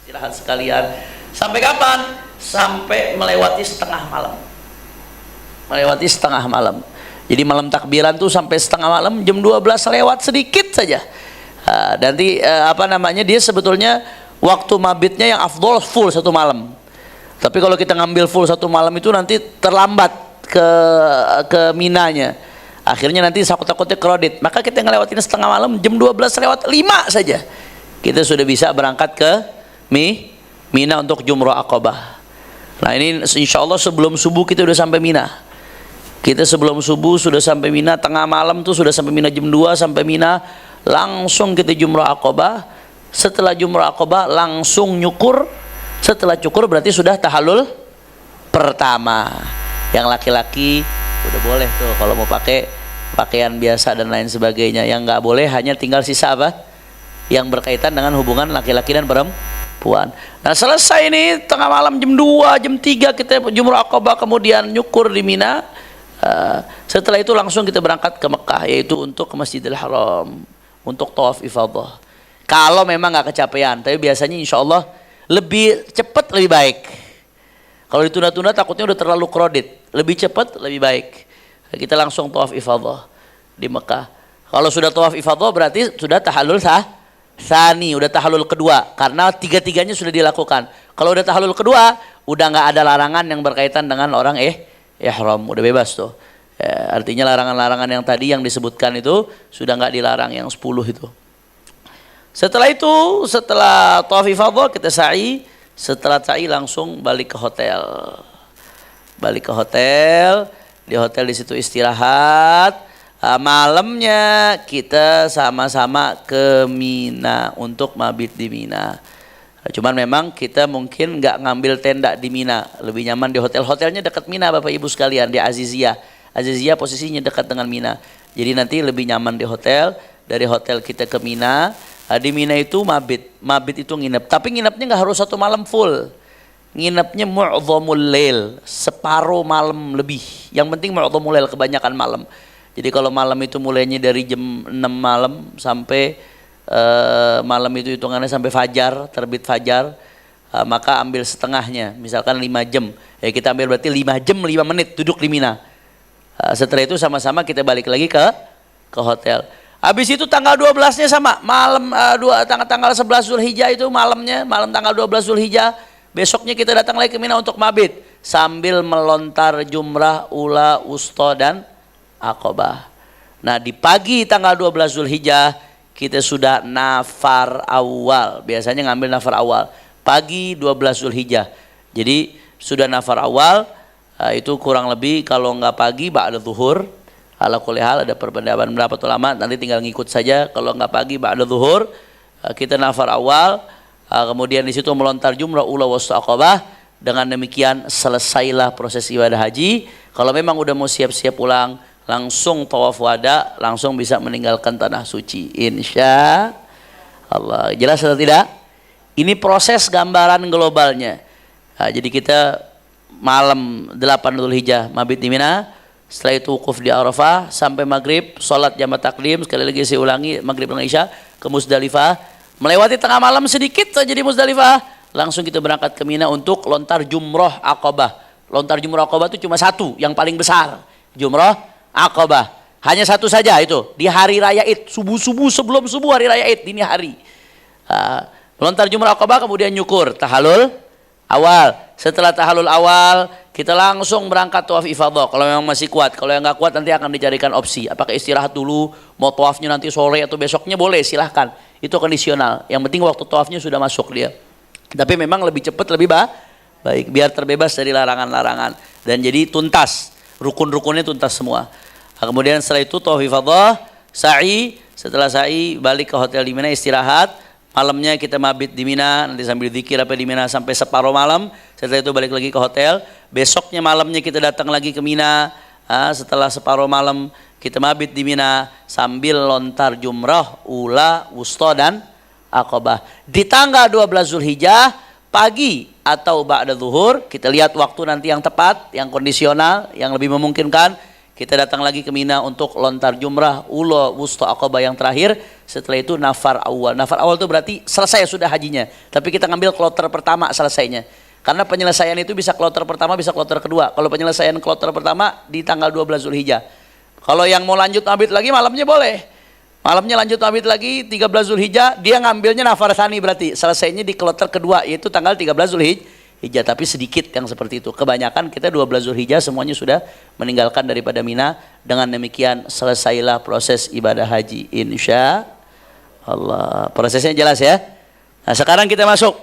istirahat sekalian. Sampai kapan? Sampai melewati setengah malam. Melewati setengah malam. Jadi malam takbiran tuh sampai setengah malam, jam 12 lewat sedikit saja. Nanti dia sebetulnya waktu mabitnya yang afdol full satu malam. Tapi kalau kita ngambil full satu malam itu nanti terlambat ke minanya. Akhirnya nanti takut-takutnya kredit. Maka kita ngelewatin setengah malam, jam 12 lewat 5 saja. Kita sudah bisa berangkat ke Mina untuk Jumrah Aqabah. Nah ini insya Allah sebelum subuh kita udah sampai Mina. Kita sebelum subuh sudah sampai Mina, tengah malam tuh sudah sampai Mina, jam 2 sampai Mina, langsung kita Jumrah Aqabah. Setelah Jumrah Aqabah langsung nyukur. Setelah cukur berarti sudah tahallul pertama. Yang laki-laki udah boleh tuh kalau mau pakai pakaian biasa dan lain sebagainya. Yang nggak boleh hanya tinggal sisa apa? Yang berkaitan dengan hubungan laki-laki dan perempuan. Nah selesai ini tengah malam jam 2, jam 3 kita Jumrah Aqabah, kemudian nyukur di Mina. Setelah itu langsung kita berangkat ke Mekah, yaitu untuk ke Masjidil Haram untuk tawaf ifadah. Kalau memang nggak kecapean, tapi biasanya insya Allah lebih cepat lebih baik. Kalau ditunda-tunda takutnya udah terlalu kredit. Lebih cepat lebih baik. Kita langsung tawaf ifadah di Mekah. Kalau sudah tawaf ifadah berarti sudah tahallul tsani, udah tahallul kedua, karena tiga-tiganya sudah dilakukan. Kalau udah tahallul kedua, udah nggak ada larangan yang berkaitan dengan orang ihram, udah bebas tuh. Artinya larangan-larangan yang tadi yang disebutkan itu sudah nggak dilarang, yang 10 itu. Setelah itu, setelah tawaf ifadah kita sa'i. Setelah sa'i langsung balik ke hotel. Balik ke hotel, di hotel di situ istirahat. Malamnya kita sama-sama ke Mina untuk mabit di Mina. Cuman memang kita mungkin nggak ngambil tenda di Mina, lebih nyaman di hotel. Hotelnya dekat Mina Bapak Ibu sekalian, di Aziziyah. Aziziyah posisinya dekat dengan Mina. Jadi nanti lebih nyaman di hotel. Dari hotel kita ke Mina. Di Mina itu mabit itu nginep. Tapi nginepnya nggak harus satu malam full. Nginepnya mu'dhamul lail, separuh malam lebih. Yang penting mu'dhamul lail, kebanyakan malam. Jadi kalau malam itu mulainya dari jam 6 malam sampai malam itu hitungannya sampai fajar, terbit fajar, maka ambil setengahnya, misalkan 5 jam. Kita ambil berarti 5 jam 5 menit duduk di Mina. Setelah itu sama-sama kita balik lagi ke hotel. Habis itu tanggal 12-nya sama, malam tanggal 11 Zulhijjah itu malamnya, malam tanggal 12 Zulhijjah, besoknya kita datang lagi ke Mina untuk mabit sambil melontar jumrah, ula, wusta dan Aqabah. Nah di pagi tanggal 12 Zulhijjah kita sudah nafar awal, biasanya ngambil nafar awal pagi 12 Zulhijjah. Jadi sudah nafar awal, itu kurang lebih kalau nggak pagi ba'da zuhur. Ala kulli hal ada perbedaan pendapat ulama, nanti tinggal ngikut saja. Kalau nggak pagi ba'da zuhur, kita nafar awal, kemudian di situ melontar jumrah, ula, wusta, Aqabah. Dengan demikian selesailah proses ibadah haji. Kalau memang udah mau siap-siap pulang, langsung tawaf wada, langsung bisa meninggalkan tanah suci, insya Allah. Jelas atau tidak? Ini proses gambaran globalnya. Jadi kita malam 8 Dzulhijjah mabit di Mina. Setelah itu wukuf di Arafah sampai maghrib, sholat jamak takdim, sekali lagi saya ulangi, maghrib dan isya ke Muzdalifah. Melewati tengah malam sedikit saja di Muzdalifah, langsung kita berangkat ke Mina untuk lontar jumrah Aqabah. Lontar jumrah Aqabah itu cuma satu, yang paling besar, jumrah Aqabah. Hanya satu saja itu, di hari raya Id, subuh-subuh, sebelum subuh hari raya Id, dini hari. Lontar jumrah Aqabah, kemudian nyukur, tahallul awal. Setelah tahallul awal, kita langsung berangkat tawaf ifadah. Kalau memang masih kuat, kalau yang nggak kuat nanti akan dicarikan opsi. Apakah istirahat dulu, mau tawafnya nanti sore atau besoknya, boleh, silahkan. Itu kondisional. Yang penting waktu tawafnya sudah masuk dia. Tapi memang lebih cepat lebih baik, biar terbebas dari larangan-larangan dan jadi tuntas, rukun-rukunnya tuntas semua. Kemudian setelah itu tawaf ifadah, sa'i. Setelah sa'i balik ke hotel di Mina istirahat. Malamnya kita mabit di Mina, nanti sambil zikir apa di Mina sampai separuh malam. Setelah itu balik lagi ke hotel. Besoknya malamnya kita datang lagi ke Mina. Setelah separuh malam kita mabit di Mina sambil lontar jumrah, ula, wusta dan Aqabah. Di tanggal 12 Zulhijjah pagi atau ba'da zuhur, kita lihat waktu nanti yang tepat, yang kondisional, yang lebih memungkinkan. kita datang lagi ke Mina untuk lontar jumrah, ula, wusta, aqabah yang terakhir. Setelah itu nafar awal. Nafar awal itu berarti selesai sudah hajinya. Tapi kita ngambil kloter pertama selesainya. Karena penyelesaian itu bisa kloter pertama, bisa kloter kedua. Kalau penyelesaian kloter pertama di tanggal 12 Zulhijjah. Kalau yang mau lanjut mabit lagi malamnya boleh. Malamnya lanjut mabit lagi 13 Zulhijjah, dia ngambilnya nafar tsani berarti selesainya di kloter kedua yaitu tanggal 13 Zulhijjah. Tapi sedikit yang seperti itu. Kebanyakan kita 12 Zulhijjah semuanya sudah meninggalkan daripada Mina. Dengan demikian selesailah proses ibadah haji, insya Allah. Prosesnya jelas ya. Nah sekarang kita masuk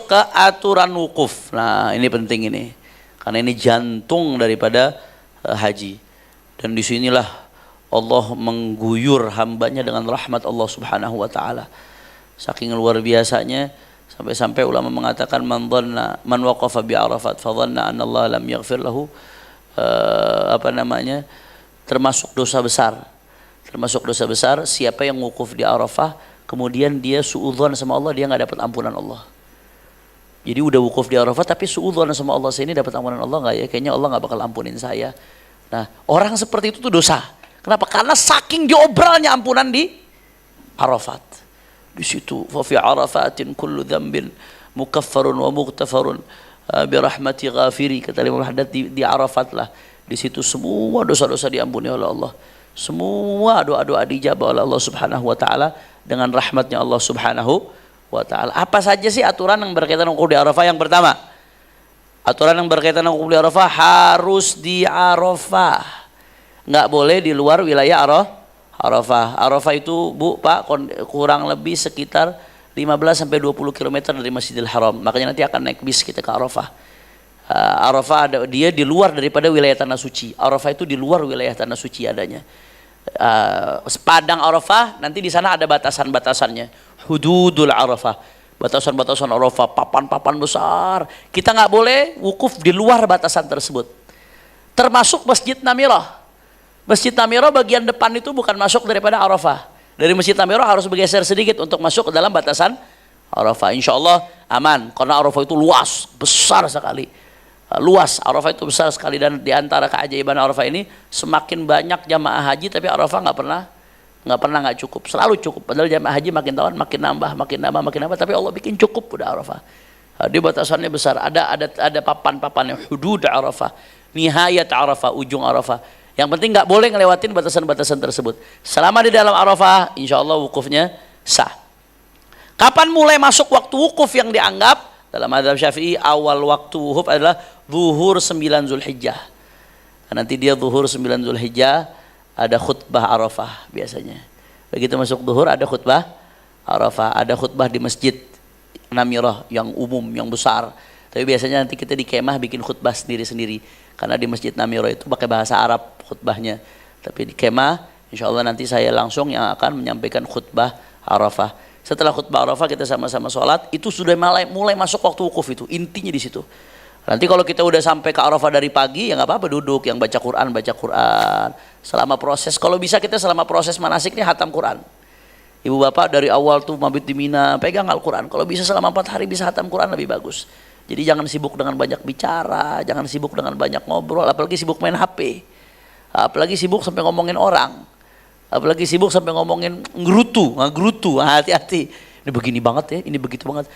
ke aturan wukuf. Nah ini penting ini, karena ini jantung daripada haji. Dan disinilah Allah mengguyur hambanya dengan rahmat Allah subhanahu wa ta'ala. Saking luar biasanya, sampai-sampai ulama mengatakan man waqafa bi Arafat fa dhanna anna Allah lam yaghfir lahu, termasuk dosa besar siapa yang wukuf di Arafah kemudian dia suudzon sama Allah, dia nggak dapat ampunan Allah. Jadi udah wukuf di Arafah tapi suudzon sama Allah, saya ini dapat ampunan Allah nggak ya, kayaknya Allah nggak bakal ampunin saya. Nah orang seperti itu tuh dosa. Kenapa? Karena saking diobralnya ampunan di Arafat. Di situ fa fi arafatin kullu dzambin mukaffarun wa mughtafarun bi rahmati ghafiri, kata Imam Haddad, di Arafat lah. Di situ semua dosa-dosa diampuni oleh Allah. Semua doa-doa dijabah oleh Allah Subhanahu wa taala dengan rahmatnya Allah Subhanahu wa taala. Apa saja sih aturan yang berkaitan dengan wukuf di Arafah? Yang pertama, aturan yang berkaitan dengan wukuf di Arafah harus di Arafah. Enggak boleh di luar wilayah Arafah. Arafah itu Bu, Pak, kurang lebih sekitar 15 sampai 20 km dari Masjidil Haram. Makanya nanti akan naik bis kita ke Arafah. Arafah dia di luar daripada wilayah tanah suci. Arafah itu di luar wilayah tanah suci adanya. Padang Arafah nanti di sana ada batasan-batasannya. Hududul Arafah. Batasan-batasan Arafah, papan-papan besar. Kita nggak boleh wukuf di luar batasan tersebut. Termasuk Masjid Namirah. Masjid Namirah bagian depan itu bukan masuk daripada Arafah. Dari Masjid Namirah harus bergeser sedikit untuk masuk ke dalam batasan Arafah. Insya Allah aman, karena Arafah itu luas, besar sekali. Luas, Arafah itu besar sekali. Dan di antara keajaiban Arafah ini, semakin banyak jamaah haji, tapi Arafah nggak pernah nggak cukup, selalu cukup. Padahal jamaah haji makin tahun makin nambah, tapi Allah bikin cukup udah Arafah. Di batasannya besar, ada papan-papan yang hudud Arafah, nihayat Arafah, ujung Arafah. Yang penting nggak boleh ngelewatin batasan-batasan tersebut. Selama di dalam Arafah, insya Allah wukufnya sah. Kapan mulai masuk waktu wukuf yang dianggap? Dalam mazhab Syafi'i, awal waktu wukuf adalah zuhur 9 Zulhijjah. Nanti dia zuhur 9 Zulhijjah, ada khutbah Arafah biasanya. Begitu masuk zuhur ada khutbah Arafah, ada khutbah di Masjid Namirah yang umum, yang besar. Tapi biasanya nanti kita di kemah bikin khutbah sendiri-sendiri. Karena di Masjid Namirah itu pakai bahasa Arab khutbahnya. Tapi di kemah, insya Allah nanti saya langsung yang akan menyampaikan khutbah Arafah. Setelah khutbah Arafah kita sama-sama sholat, itu sudah mulai masuk waktu wukuf itu. Intinya di situ. Nanti kalau kita udah sampai ke Arafah dari pagi, ya nggak apa-apa duduk, yang baca Quran. Selama proses, kalau bisa kita selama proses manasik ini hatam Quran. Ibu bapak dari awal tuh mabit di Mina, pegang Al-Quran. Kalau bisa selama 4 hari bisa hatam Quran lebih bagus. Jadi jangan sibuk dengan banyak bicara, jangan sibuk dengan banyak ngobrol, apalagi sibuk main HP, apalagi sibuk sampai ngomongin orang, apalagi sibuk sampai ngomongin ngerutu, hati-hati. Ini begini banget ya, ini begitu banget.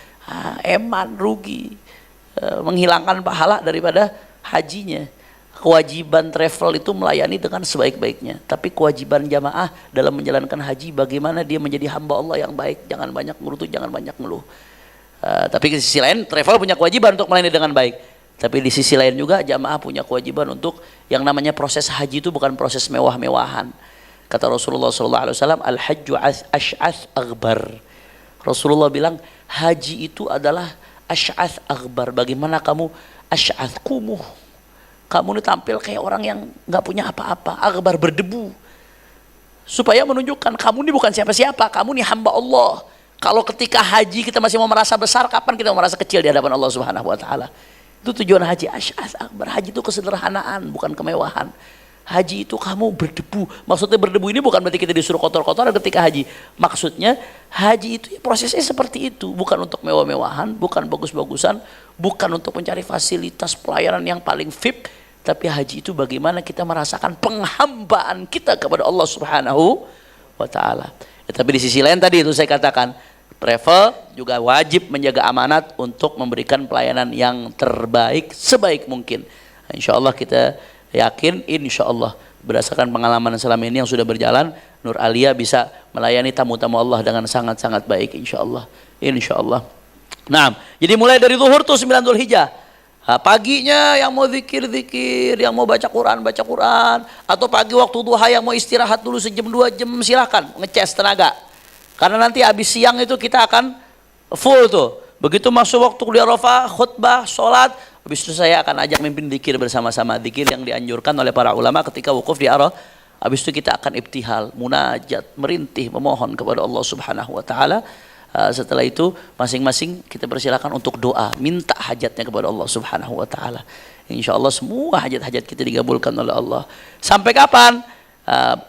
Eman, rugi, menghilangkan pahala daripada hajinya. Kewajiban travel itu melayani dengan sebaik-baiknya, tapi kewajiban jamaah dalam menjalankan haji bagaimana dia menjadi hamba Allah yang baik. Jangan banyak ngerutu, jangan banyak ngeluh. Tapi di sisi lain travel punya kewajiban untuk melayani dengan baik. Tapi di sisi lain juga jamaah punya kewajiban untuk yang namanya proses haji itu bukan proses mewah-mewahan. Kata Rasulullah SAW, al-hajju ash'ath aghbar. Rasulullah bilang haji itu adalah ash'ath aghbar. Bagaimana kamu ash'ath kumuh? Kamu ini tampil kayak orang yang nggak punya apa-apa, aghbar, berdebu. Supaya menunjukkan kamu ini bukan siapa-siapa, kamu ini hamba Allah. Kalau ketika haji kita masih mau merasa besar, kapan kita mau merasa kecil di hadapan Allah Subhanahu wa taala? Itu tujuan haji. Ash'ath akbar. Haji itu kesederhanaan, bukan kemewahan. Haji itu kamu berdebu. Maksudnya berdebu ini bukan berarti kita disuruh kotor-kotor ketika haji. Maksudnya haji itu prosesnya seperti itu, bukan untuk mewah-mewahan, bukan bagus-bagusan, bukan untuk mencari fasilitas pelayanan yang paling VIP, Tapi haji itu bagaimana kita merasakan penghambaan kita kepada Allah Subhanahu wa taala. Tapi di sisi lain tadi itu saya katakan, travel juga wajib menjaga amanat untuk memberikan pelayanan yang terbaik sebaik mungkin. Insya Allah kita yakin, insya Allah berdasarkan pengalaman selama ini yang sudah berjalan, Nur Alia bisa melayani tamu-tamu Allah dengan sangat-sangat baik, insya Allah. Insya Allah. Nah, jadi mulai dari zuhur tuh 9 Dzulhijjah. Nah, paginya yang mau zikir-zikir, yang mau baca Quran, atau pagi waktu duha yang mau istirahat dulu sejam 2 jam, silahkan ngecas tenaga. Karena nanti habis siang itu kita akan full tuh. Begitu masuk waktu di Arafah, khutbah, sholat, habis itu saya akan ajak mimpin zikir bersama-sama, zikir yang dianjurkan oleh para ulama ketika wukuf di Arafah. Habis itu kita akan ibtihal, munajat, merintih, memohon kepada Allah Subhanahu wa taala. Setelah itu masing-masing kita persilakan untuk doa, minta hajatnya kepada Allah Subhanahu wa taala. Insya Allah semua hajat-hajat kita digabulkan oleh Allah. Sampai kapan?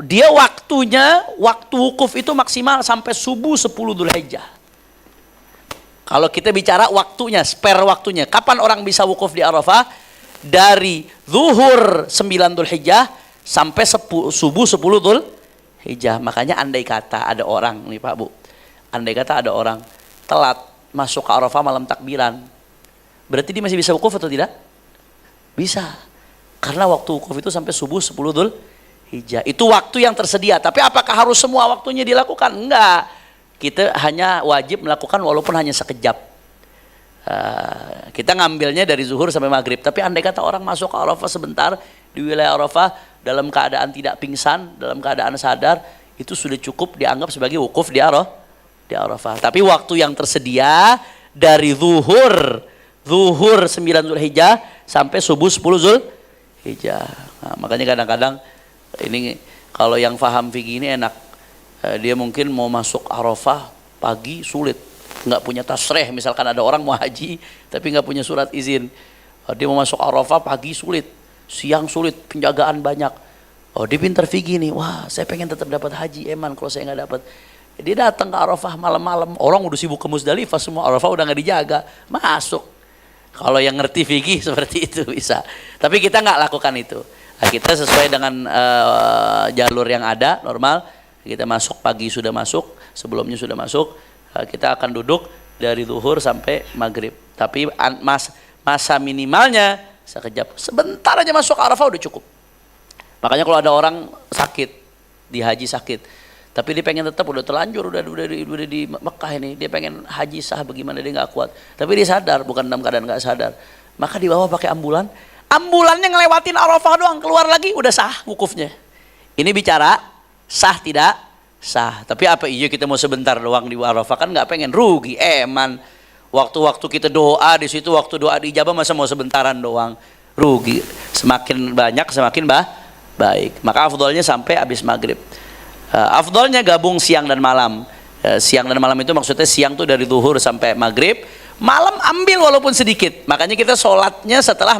Dia waktunya, waktu wukuf itu maksimal sampai subuh 10 Dzulhijjah. Kalau kita bicara waktunya, spare waktunya, kapan orang bisa wukuf di Arafah? Dari zuhur 9 Dzulhijjah sampai subuh 10 Dzulhijjah. Makanya andai kata ada orang nih Pak Bu, andai kata ada orang telat masuk ke Arafah malam takbiran, berarti dia masih bisa wukuf atau tidak? Bisa. Karena waktu wukuf itu sampai subuh 10 Dzulhijjah. Itu waktu yang tersedia. Tapi apakah harus semua waktunya dilakukan? Enggak. Kita hanya wajib melakukan walaupun hanya sekejap. Kita ngambilnya dari zuhur sampai maghrib. Tapi andai kata orang masuk ke Arafah sebentar di wilayah Arafah dalam keadaan tidak pingsan, dalam keadaan sadar, itu sudah cukup dianggap sebagai wukuf di Arafah. Tapi waktu yang tersedia dari zuhur 9 Dzulhijjah sampai subuh 10 Dzulhijjah. Nah, makanya kadang-kadang ini kalau yang paham fikih ini enak. Dia mungkin mau masuk Arafah pagi sulit, nggak punya tasreh. Misalkan ada orang mau haji tapi nggak punya surat izin. Dia mau masuk Arafah pagi sulit, siang sulit, penjagaan banyak. Oh, dia pintar fikih nih. Wah, saya pengen tetap dapat haji eman kalau saya nggak dapat. Dia datang ke Arafah malam-malam, orang udah sibuk ke Musdalifah semua, Arafah udah nggak dijaga, masuk. Kalau yang ngerti fikih seperti itu bisa. Tapi kita nggak lakukan itu. Nah, kita sesuai dengan jalur yang ada normal. Kita masuk pagi sudah masuk, sebelumnya sudah masuk. Kita akan duduk dari zuhur sampai maghrib. Tapi masa minimalnya sekejap. Sebentar aja masuk Arafah udah cukup. Makanya kalau ada orang sakit, di haji sakit, tapi dia pengen tetap udah terlanjur, udah di Mekah ini, dia pengen haji sah, bagaimana dia nggak kuat, tapi dia sadar bukan dalam keadaan nggak sadar, maka dibawa pakai ambulannya ngelewatin Arafah doang, keluar lagi udah sah wukufnya. Ini bicara sah tidak sah. Tapi apa iya kita mau sebentar doang di Arafah, kan nggak pengen rugi eman. Waktu-waktu kita doa di situ, waktu doa dijabah masa mau sebentaran doang, rugi. Semakin banyak semakin baik. Maka afdolnya sampai habis maghrib. Afdolnya gabung siang dan malam. Siang dan malam itu maksudnya siang tuh dari zuhur sampai maghrib, malam ambil walaupun sedikit. Makanya kita sholatnya setelah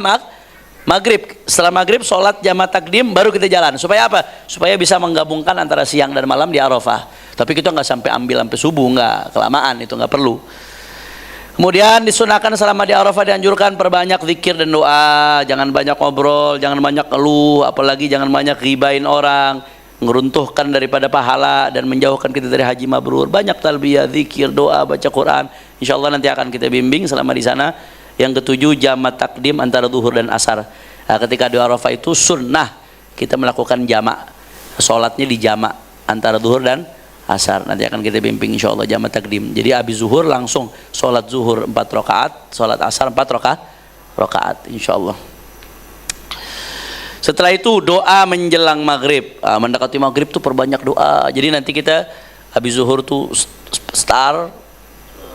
maghrib. Setelah maghrib sholat jamaah takdim baru kita jalan. Supaya apa? Supaya bisa menggabungkan antara siang dan malam di Arafah. Tapi kita nggak sampai ambil sampai subuh, nggak, kelamaan, itu nggak perlu. Kemudian disunahkan selama di Arafah dianjurkan perbanyak zikir dan doa. Jangan banyak ngobrol, jangan banyak keluh, apalagi jangan banyak ghibain orang, ngeruntuhkan daripada pahala dan menjauhkan kita dari haji mabrur. Banyak talbiyah, zikir, doa, baca Quran. Insya Allah nanti akan kita bimbing selama di sana. Yang ketujuh, jamak takdim antara zuhur dan asar. Nah, ketika di Arafah itu sunnah kita melakukan jamak, sholatnya di jamak antara zuhur dan asar. Nanti akan kita bimbing insya Allah jamak takdim. Jadi habis zuhur langsung sholat zuhur 4 rakaat, sholat asar 4 rakaat insya Allah. Setelah itu doa menjelang maghrib. Mendekati maghrib tuh perbanyak doa. Jadi nanti kita habis zuhur tuh start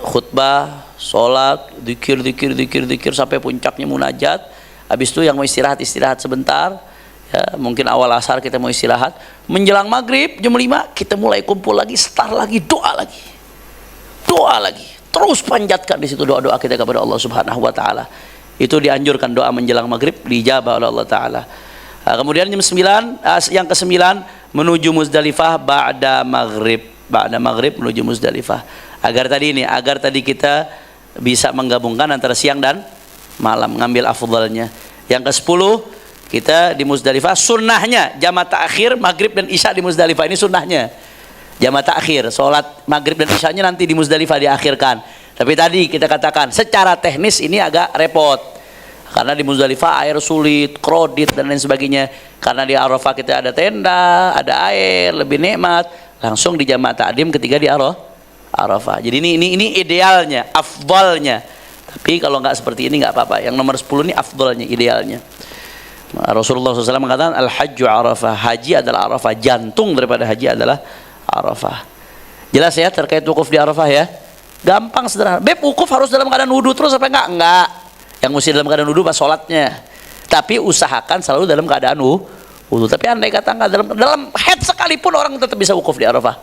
khutbah, sholat, zikir sampai puncaknya munajat. Habis itu yang mau istirahat sebentar. Ya, mungkin awal asar kita mau istirahat. Menjelang maghrib jam 5 kita mulai kumpul lagi, start lagi, doa lagi. Terus panjatkan di situ doa-doa kita kepada Allah Subhanahu wa taala. Itu dianjurkan doa menjelang maghrib dijabah oleh Allah taala. Kemudian jam 9, yang ke-9 menuju Muzdalifah ba'da maghrib menuju Muzdalifah. Agar tadi kita bisa menggabungkan antara siang dan malam, ngambil afdhalnya. Yang ke-10 kita di Muzdalifah. Sunnahnya jamaah ta'khir maghrib dan isya di Muzdalifah, ini sunnahnya jamaah ta'khir, sholat maghrib dan isyanya nanti di Muzdalifah diakhirkan. Tapi tadi kita katakan secara teknis ini agak repot karena di Muzdalifah air sulit, krodit dan lain sebagainya. Karena di Arafah kita ada tenda, ada air, lebih nikmat. Langsung di jamaah takdim ketika di Arafah. Jadi ini idealnya, afdalnya. Tapi kalau nggak seperti ini nggak apa-apa. Yang nomor 10 ini afdalnya, idealnya. Rasulullah SAW mengatakan al-hajju Arafah, haji adalah Arafah, jantung daripada haji adalah Arafah. Jelas ya terkait wukuf di Arafah ya? Gampang, sederhana. Beb, wukuf harus dalam keadaan wudu terus apa enggak? Enggak. Yang mesti dalam keadaan wudu pas sholatnya. Tapi usahakan selalu dalam keadaan wudu. Tapi andai kata enggak dalam head sekalipun orang tetap bisa wukuf di Arafah.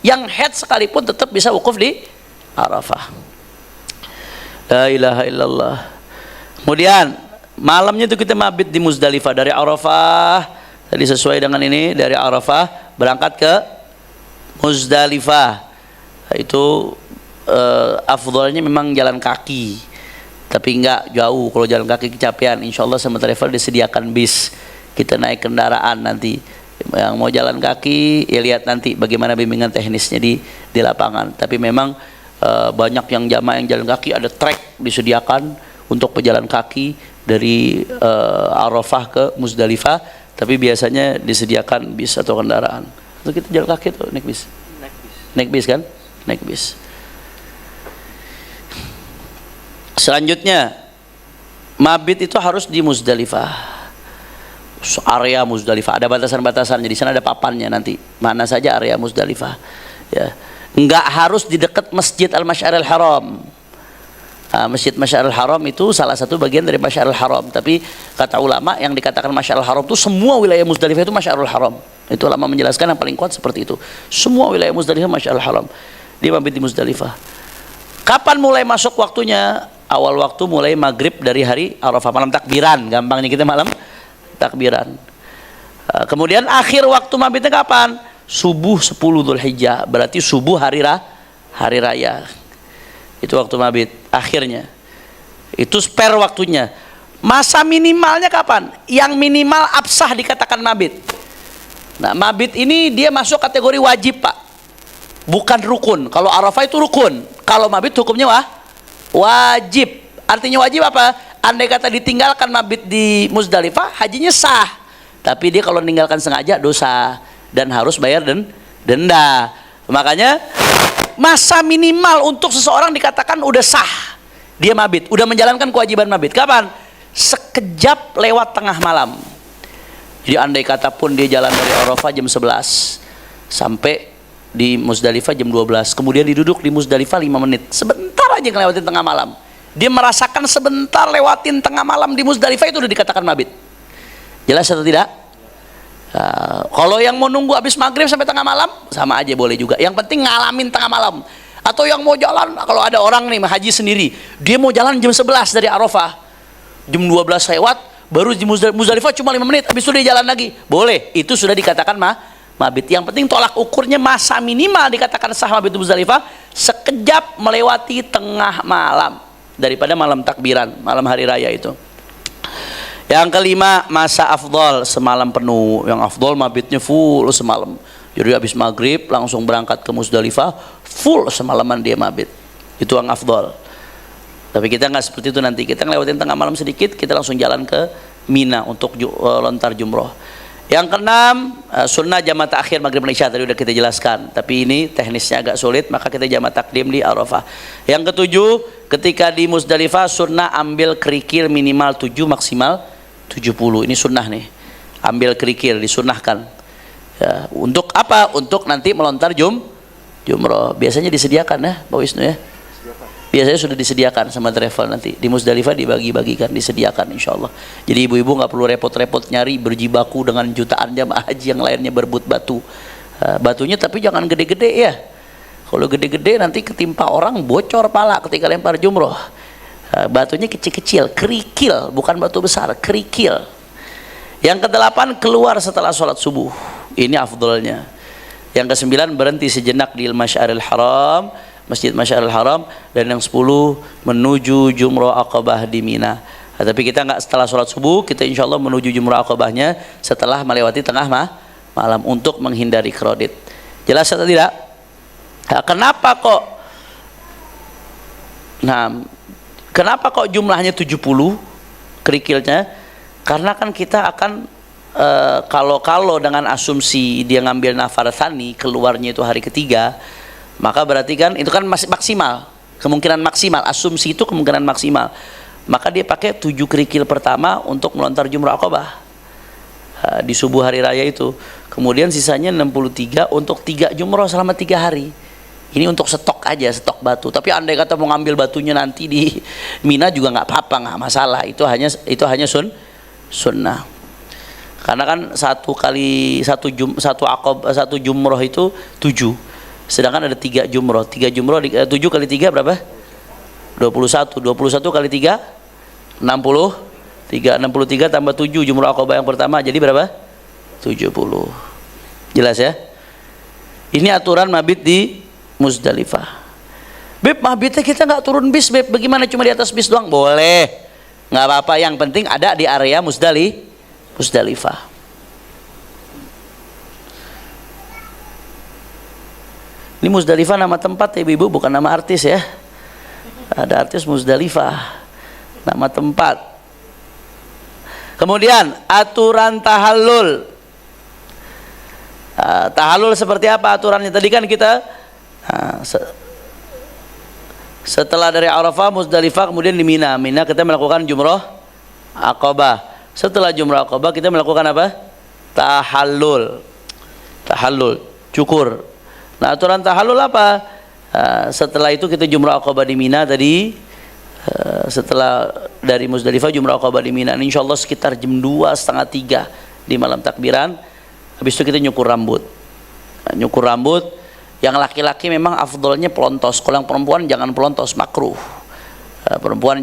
Yang head sekalipun tetap bisa wukuf di Arafah. La ilaha illallah. Kemudian malamnya itu kita mabit di Muzdalifah dari Arafah. Tadi sesuai dengan ini, dari Arafah berangkat ke Muzdalifah. Itu afdhalnya memang jalan kaki, tapi enggak jauh. Kalau jalan kaki kecapean, insya Allah sama travel disediakan bis, kita naik kendaraan nanti. Yang mau jalan kaki ya lihat nanti bagaimana bimbingan teknisnya di lapangan. Tapi memang banyak yang jamaah yang jalan kaki, ada trek disediakan untuk pejalan kaki dari Arafah ke Muzdalifah, tapi biasanya disediakan bis atau kendaraan. Atau kita jalan kaki atau naik bis? Naik bis kan? Naik bis. Selanjutnya mabit itu harus di Muzdalifah, area Muzdalifah ada batasan-batasannya, di sana ada papannya nanti mana saja area Muzdalifah ya. Enggak harus di dekat Masjid Al-Masy'aril Haram. Masjid Masy'aril Haram itu salah satu bagian dari Masy'aril Haram, tapi kata ulama yang dikatakan Masy'aril Haram itu semua wilayah Muzdalifah itu Masy'aril Haram. Itu ulama menjelaskan yang paling kuat seperti itu, semua wilayah Muzdalifah Masy'aril Haram. Dia mabit di Muzdalifah. Kapan mulai masuk waktunya? Awal waktu mulai maghrib dari hari Arafah, malam takbiran, gampangnya kita malam takbiran. Kemudian akhir waktu mabitnya kapan? Subuh 10 Dzulhijjah, berarti subuh hari raya. Itu waktu mabit akhirnya. Itu spare waktunya. Masa minimalnya kapan? Yang minimal absah dikatakan mabit. Nah, mabit ini dia masuk kategori wajib, Pak, bukan rukun. Kalau Arafah itu rukun, kalau mabit hukumnya wajib. Artinya wajib apa? Andai kata ditinggalkan mabit di Muzdalifah, hajinya sah. Tapi dia kalau meninggalkan sengaja dosa dan harus bayar denda. Makanya masa minimal untuk seseorang dikatakan udah sah, dia mabit, udah menjalankan kewajiban mabit. Kapan? Sekejap lewat tengah malam. Jadi andai kata pun dia jalan dari Arafah jam 11 sampai di Muzdalifah jam 12, kemudian diduduk di Muzdalifah 5 menit, sebentar aja ngelewatin tengah malam, dia merasakan sebentar lewatin tengah malam di Muzdalifah, itu udah dikatakan mabit. Jelas atau tidak? Kalau yang mau nunggu habis maghrib sampai tengah malam sama aja, boleh juga. Yang penting ngalamin tengah malam. Atau yang mau jalan, kalau ada orang nih haji sendiri, dia mau jalan jam 11 dari Arafah, jam 12 lewat, baru di Muzdalifah cuma 5 menit, habis itu dia jalan lagi, boleh. Itu sudah dikatakan mabit. Yang penting tolak ukurnya masa minimal dikatakan sah mabit Muzdalifah sekejap melewati tengah malam daripada malam takbiran, malam hari raya itu. Yang kelima, masa afdol semalam penuh. Yang afdol mabitnya full semalam. Jadi habis maghrib langsung berangkat ke Muzdalifah, full semalaman dia mabit. Itu yang afdol. Tapi kita nggak seperti itu nanti. Kita ngelewatin tengah malam sedikit, kita langsung jalan ke Mina untuk lontar jumroh. Yang keenam, sunnah jamaah takhir maghrib dan isya, tadi udah kita jelaskan, tapi ini teknisnya agak sulit, maka kita jamaah takdim di Arafah. Yang ketujuh, ketika di Muzdalifah sunnah ambil kerikil minimal 7 maksimal 70. Ini sunnah nih, ambil kerikil disunnahkan ya. Untuk apa? Untuk nanti melontar jumroh. Biasanya disediakan ya Pak Wisnu ya, biasanya sudah disediakan sama travel, nanti di Muzdalifah dibagi-bagikan, disediakan insya Allah. Jadi ibu-ibu nggak perlu repot-repot nyari berjibaku dengan jutaan jamaah haji yang lainnya berebut batu. Batunya tapi jangan gede-gede ya. Kalau gede-gede nanti ketimpa orang bocor pala ketika lempar jumroh. Batunya kecil-kecil, kerikil, bukan batu besar, kerikil. Yang kedelapan, keluar setelah sholat subuh. Ini afdolnya. Yang kesembilan, berhenti sejenak di Masy'aril Haram, Masjid Masy'aril Haram. Dan yang 10, menuju Jumrah Aqabah di Mina. Tapi kita nggak setelah sholat subuh, kita insya Allah menuju Jumrah Aqabahnya setelah melewati tengah malam untuk menghindari kredit. Jelas atau tidak? Nah, kenapa kok jumlahnya 70 kerikilnya? Karena kan kita akan kalau dengan asumsi dia ngambil nafar tsani keluarnya itu hari ketiga, maka berarti kan itu kan masih maksimal, kemungkinan maksimal, asumsi itu kemungkinan maksimal. Maka dia pakai 7 kerikil pertama untuk melontar Jumrah Aqabah di subuh hari raya itu. Kemudian sisanya 63 untuk 3 jumrah selama 3 hari. Ini untuk stok aja, stok batu. Tapi andai kata mau ngambil batunya nanti di Mina juga nggak apa-apa, nggak masalah. Itu hanya sunnah. Karena kan satu jumrah itu 7. Sedangkan ada 3 jumrah. 3 jumrah 7 kali 3 berapa? 21. 21 kali 3 63 tambah 7 Jumrah Aqabah yang pertama jadi berapa? 70. Jelas ya? Ini aturan mabit di Muzdalifah. Beb, mabitnya kita nggak turun bis, Beb. Bagaimana cuma di atas bis doang? Boleh. Nggak apa-apa, yang penting ada di area Muzdalifah. Ini Muzdalifah nama tempat ya Ibu, bukan nama artis ya. Ada artis Muzdalifah, nama tempat. Kemudian aturan tahallul. Tahallul seperti apa aturannya? Tadi kan kita setelah dari Arafah, Muzdalifah, kemudian di Mina. Mina kita melakukan Jumrah Aqabah. Setelah Jumrah Aqabah kita melakukan apa? Tahallul, cukur. Nah, aturan tahallul apa? Setelah itu kita Jumrah Aqabah di Mina tadi. Setelah dari Muzdalifah Jumrah Aqabah di Mina, insyaallah sekitar jam 2, setengah 3 di malam takbiran. Habis itu kita nyukur rambut. Nyukur rambut yang laki-laki memang afdolnya pelontos. Kalau yang perempuan jangan pelontos, makruh. Perempuan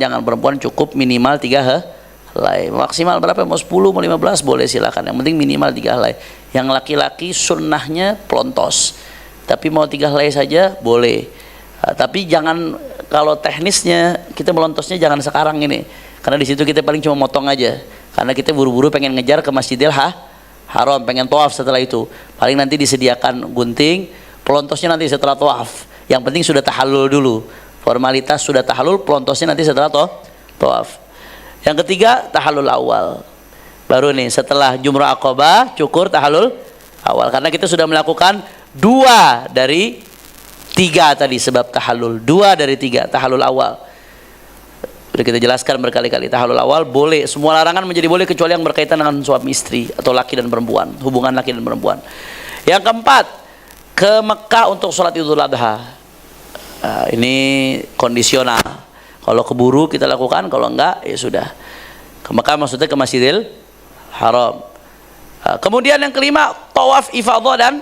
cukup minimal 3 helai. Maksimal berapa? Mau 10, mau 15 boleh silakan. Yang penting minimal 3 helai. Yang laki-laki sunnahnya pelontos. Tapi mau 3 helai saja boleh. Tapi jangan, kalau teknisnya kita melontosnya jangan sekarang ini, karena di situ kita paling cuma motong aja, karena kita buru-buru pengen ngejar ke Masjidil Haram, pengen tawaf. Setelah itu paling nanti disediakan gunting, pelontosnya nanti setelah tawaf. Yang penting sudah tahallul dulu, formalitas sudah tahallul, pelontosnya nanti setelah tawaf. Yang ketiga tahallul awal, baru nih setelah Jumrah Aqabah cukur tahallul awal, karena kita sudah melakukan 2 dari 3 tadi sebab tahallul. 2 dari 3 tahallul awal. Sudah kita jelaskan berkali-kali, tahallul awal boleh, semua larangan menjadi boleh kecuali yang berkaitan dengan suami istri atau laki dan perempuan, hubungan laki dan perempuan. Yang keempat, ke Mekah untuk sholat Idul Adha. Ini kondisional. Kalau keburu kita lakukan, kalau enggak ya sudah. Ke Mekah maksudnya ke Masjidil Haram. Kemudian yang kelima, tawaf ifadah dan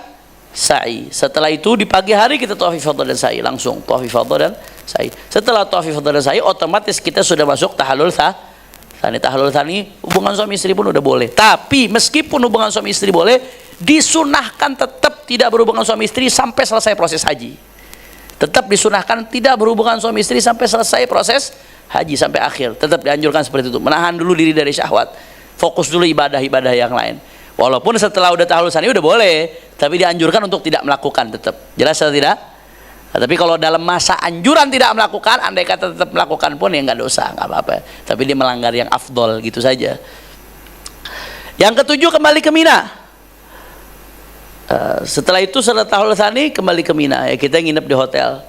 sa'i. Setelah itu di pagi hari kita tawaf ifadah dan sa'i, langsung tawaf ifadah dan sa'i. Setelah tawaf ifadah dan sa'i, otomatis kita sudah masuk tahallul tsani. Tahallul tsani hubungan suami istri pun udah boleh. Tapi meskipun hubungan suami istri boleh, disunahkan tetap tidak berhubungan suami istri sampai selesai proses haji. Tetap disunahkan tidak berhubungan suami istri sampai selesai proses haji, sampai akhir. Tetap dianjurkan seperti itu. Menahan dulu diri dari syahwat. Fokus dulu ibadah-ibadah yang lain. Walaupun setelah udah tahallul tsani udah boleh, tapi dianjurkan untuk tidak melakukan tetap. Jelas atau tidak? Nah, tapi kalau dalam masa anjuran tidak melakukan, andai kata tetap melakukan pun ya nggak dosa, nggak apa-apa. Tapi dia melanggar yang afdol gitu saja. Yang ketujuh, kembali ke Mina. Setelah itu setelah tahallul tsani kembali ke Mina. Ya, kita nginep di hotel.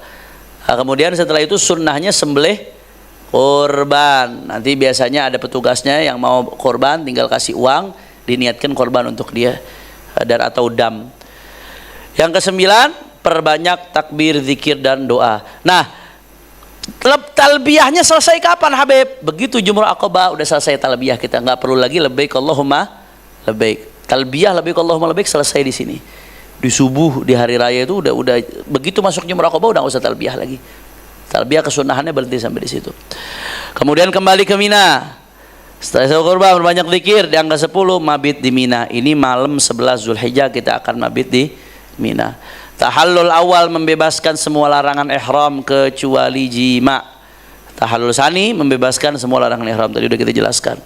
Kemudian setelah itu sunnahnya sembelih korban. Nanti biasanya ada petugasnya yang mau korban, tinggal kasih uang, diniatkan korban untuk dia, dan atau dam. Yang kesembilan, perbanyak takbir, zikir dan doa. Nah, talbiyahnya selesai kapan Habib? Begitu Jumrah Aqabah udah selesai talbiyah, kita nggak perlu lagi labbaik Allahumma labbaik. Talbiyah labbaik Allahumma labbaik selesai di sini. Di subuh di hari raya itu udah begitu masuk Jumrah Aqabah udah nggak usah talbiyah lagi. Talbiyah kesunahannya berhenti sampai di situ. Kemudian kembali ke Mina. Setelah saya kurban berbanyak zikir, yang ke-10 mabit di Mina. Ini malam 11 Zulhijjah kita akan mabit di Mina. Tahallul awal membebaskan semua larangan ihram kecuali jima. Tahallul sani membebaskan semua larangan ihram, tadi udah kita jelaskan.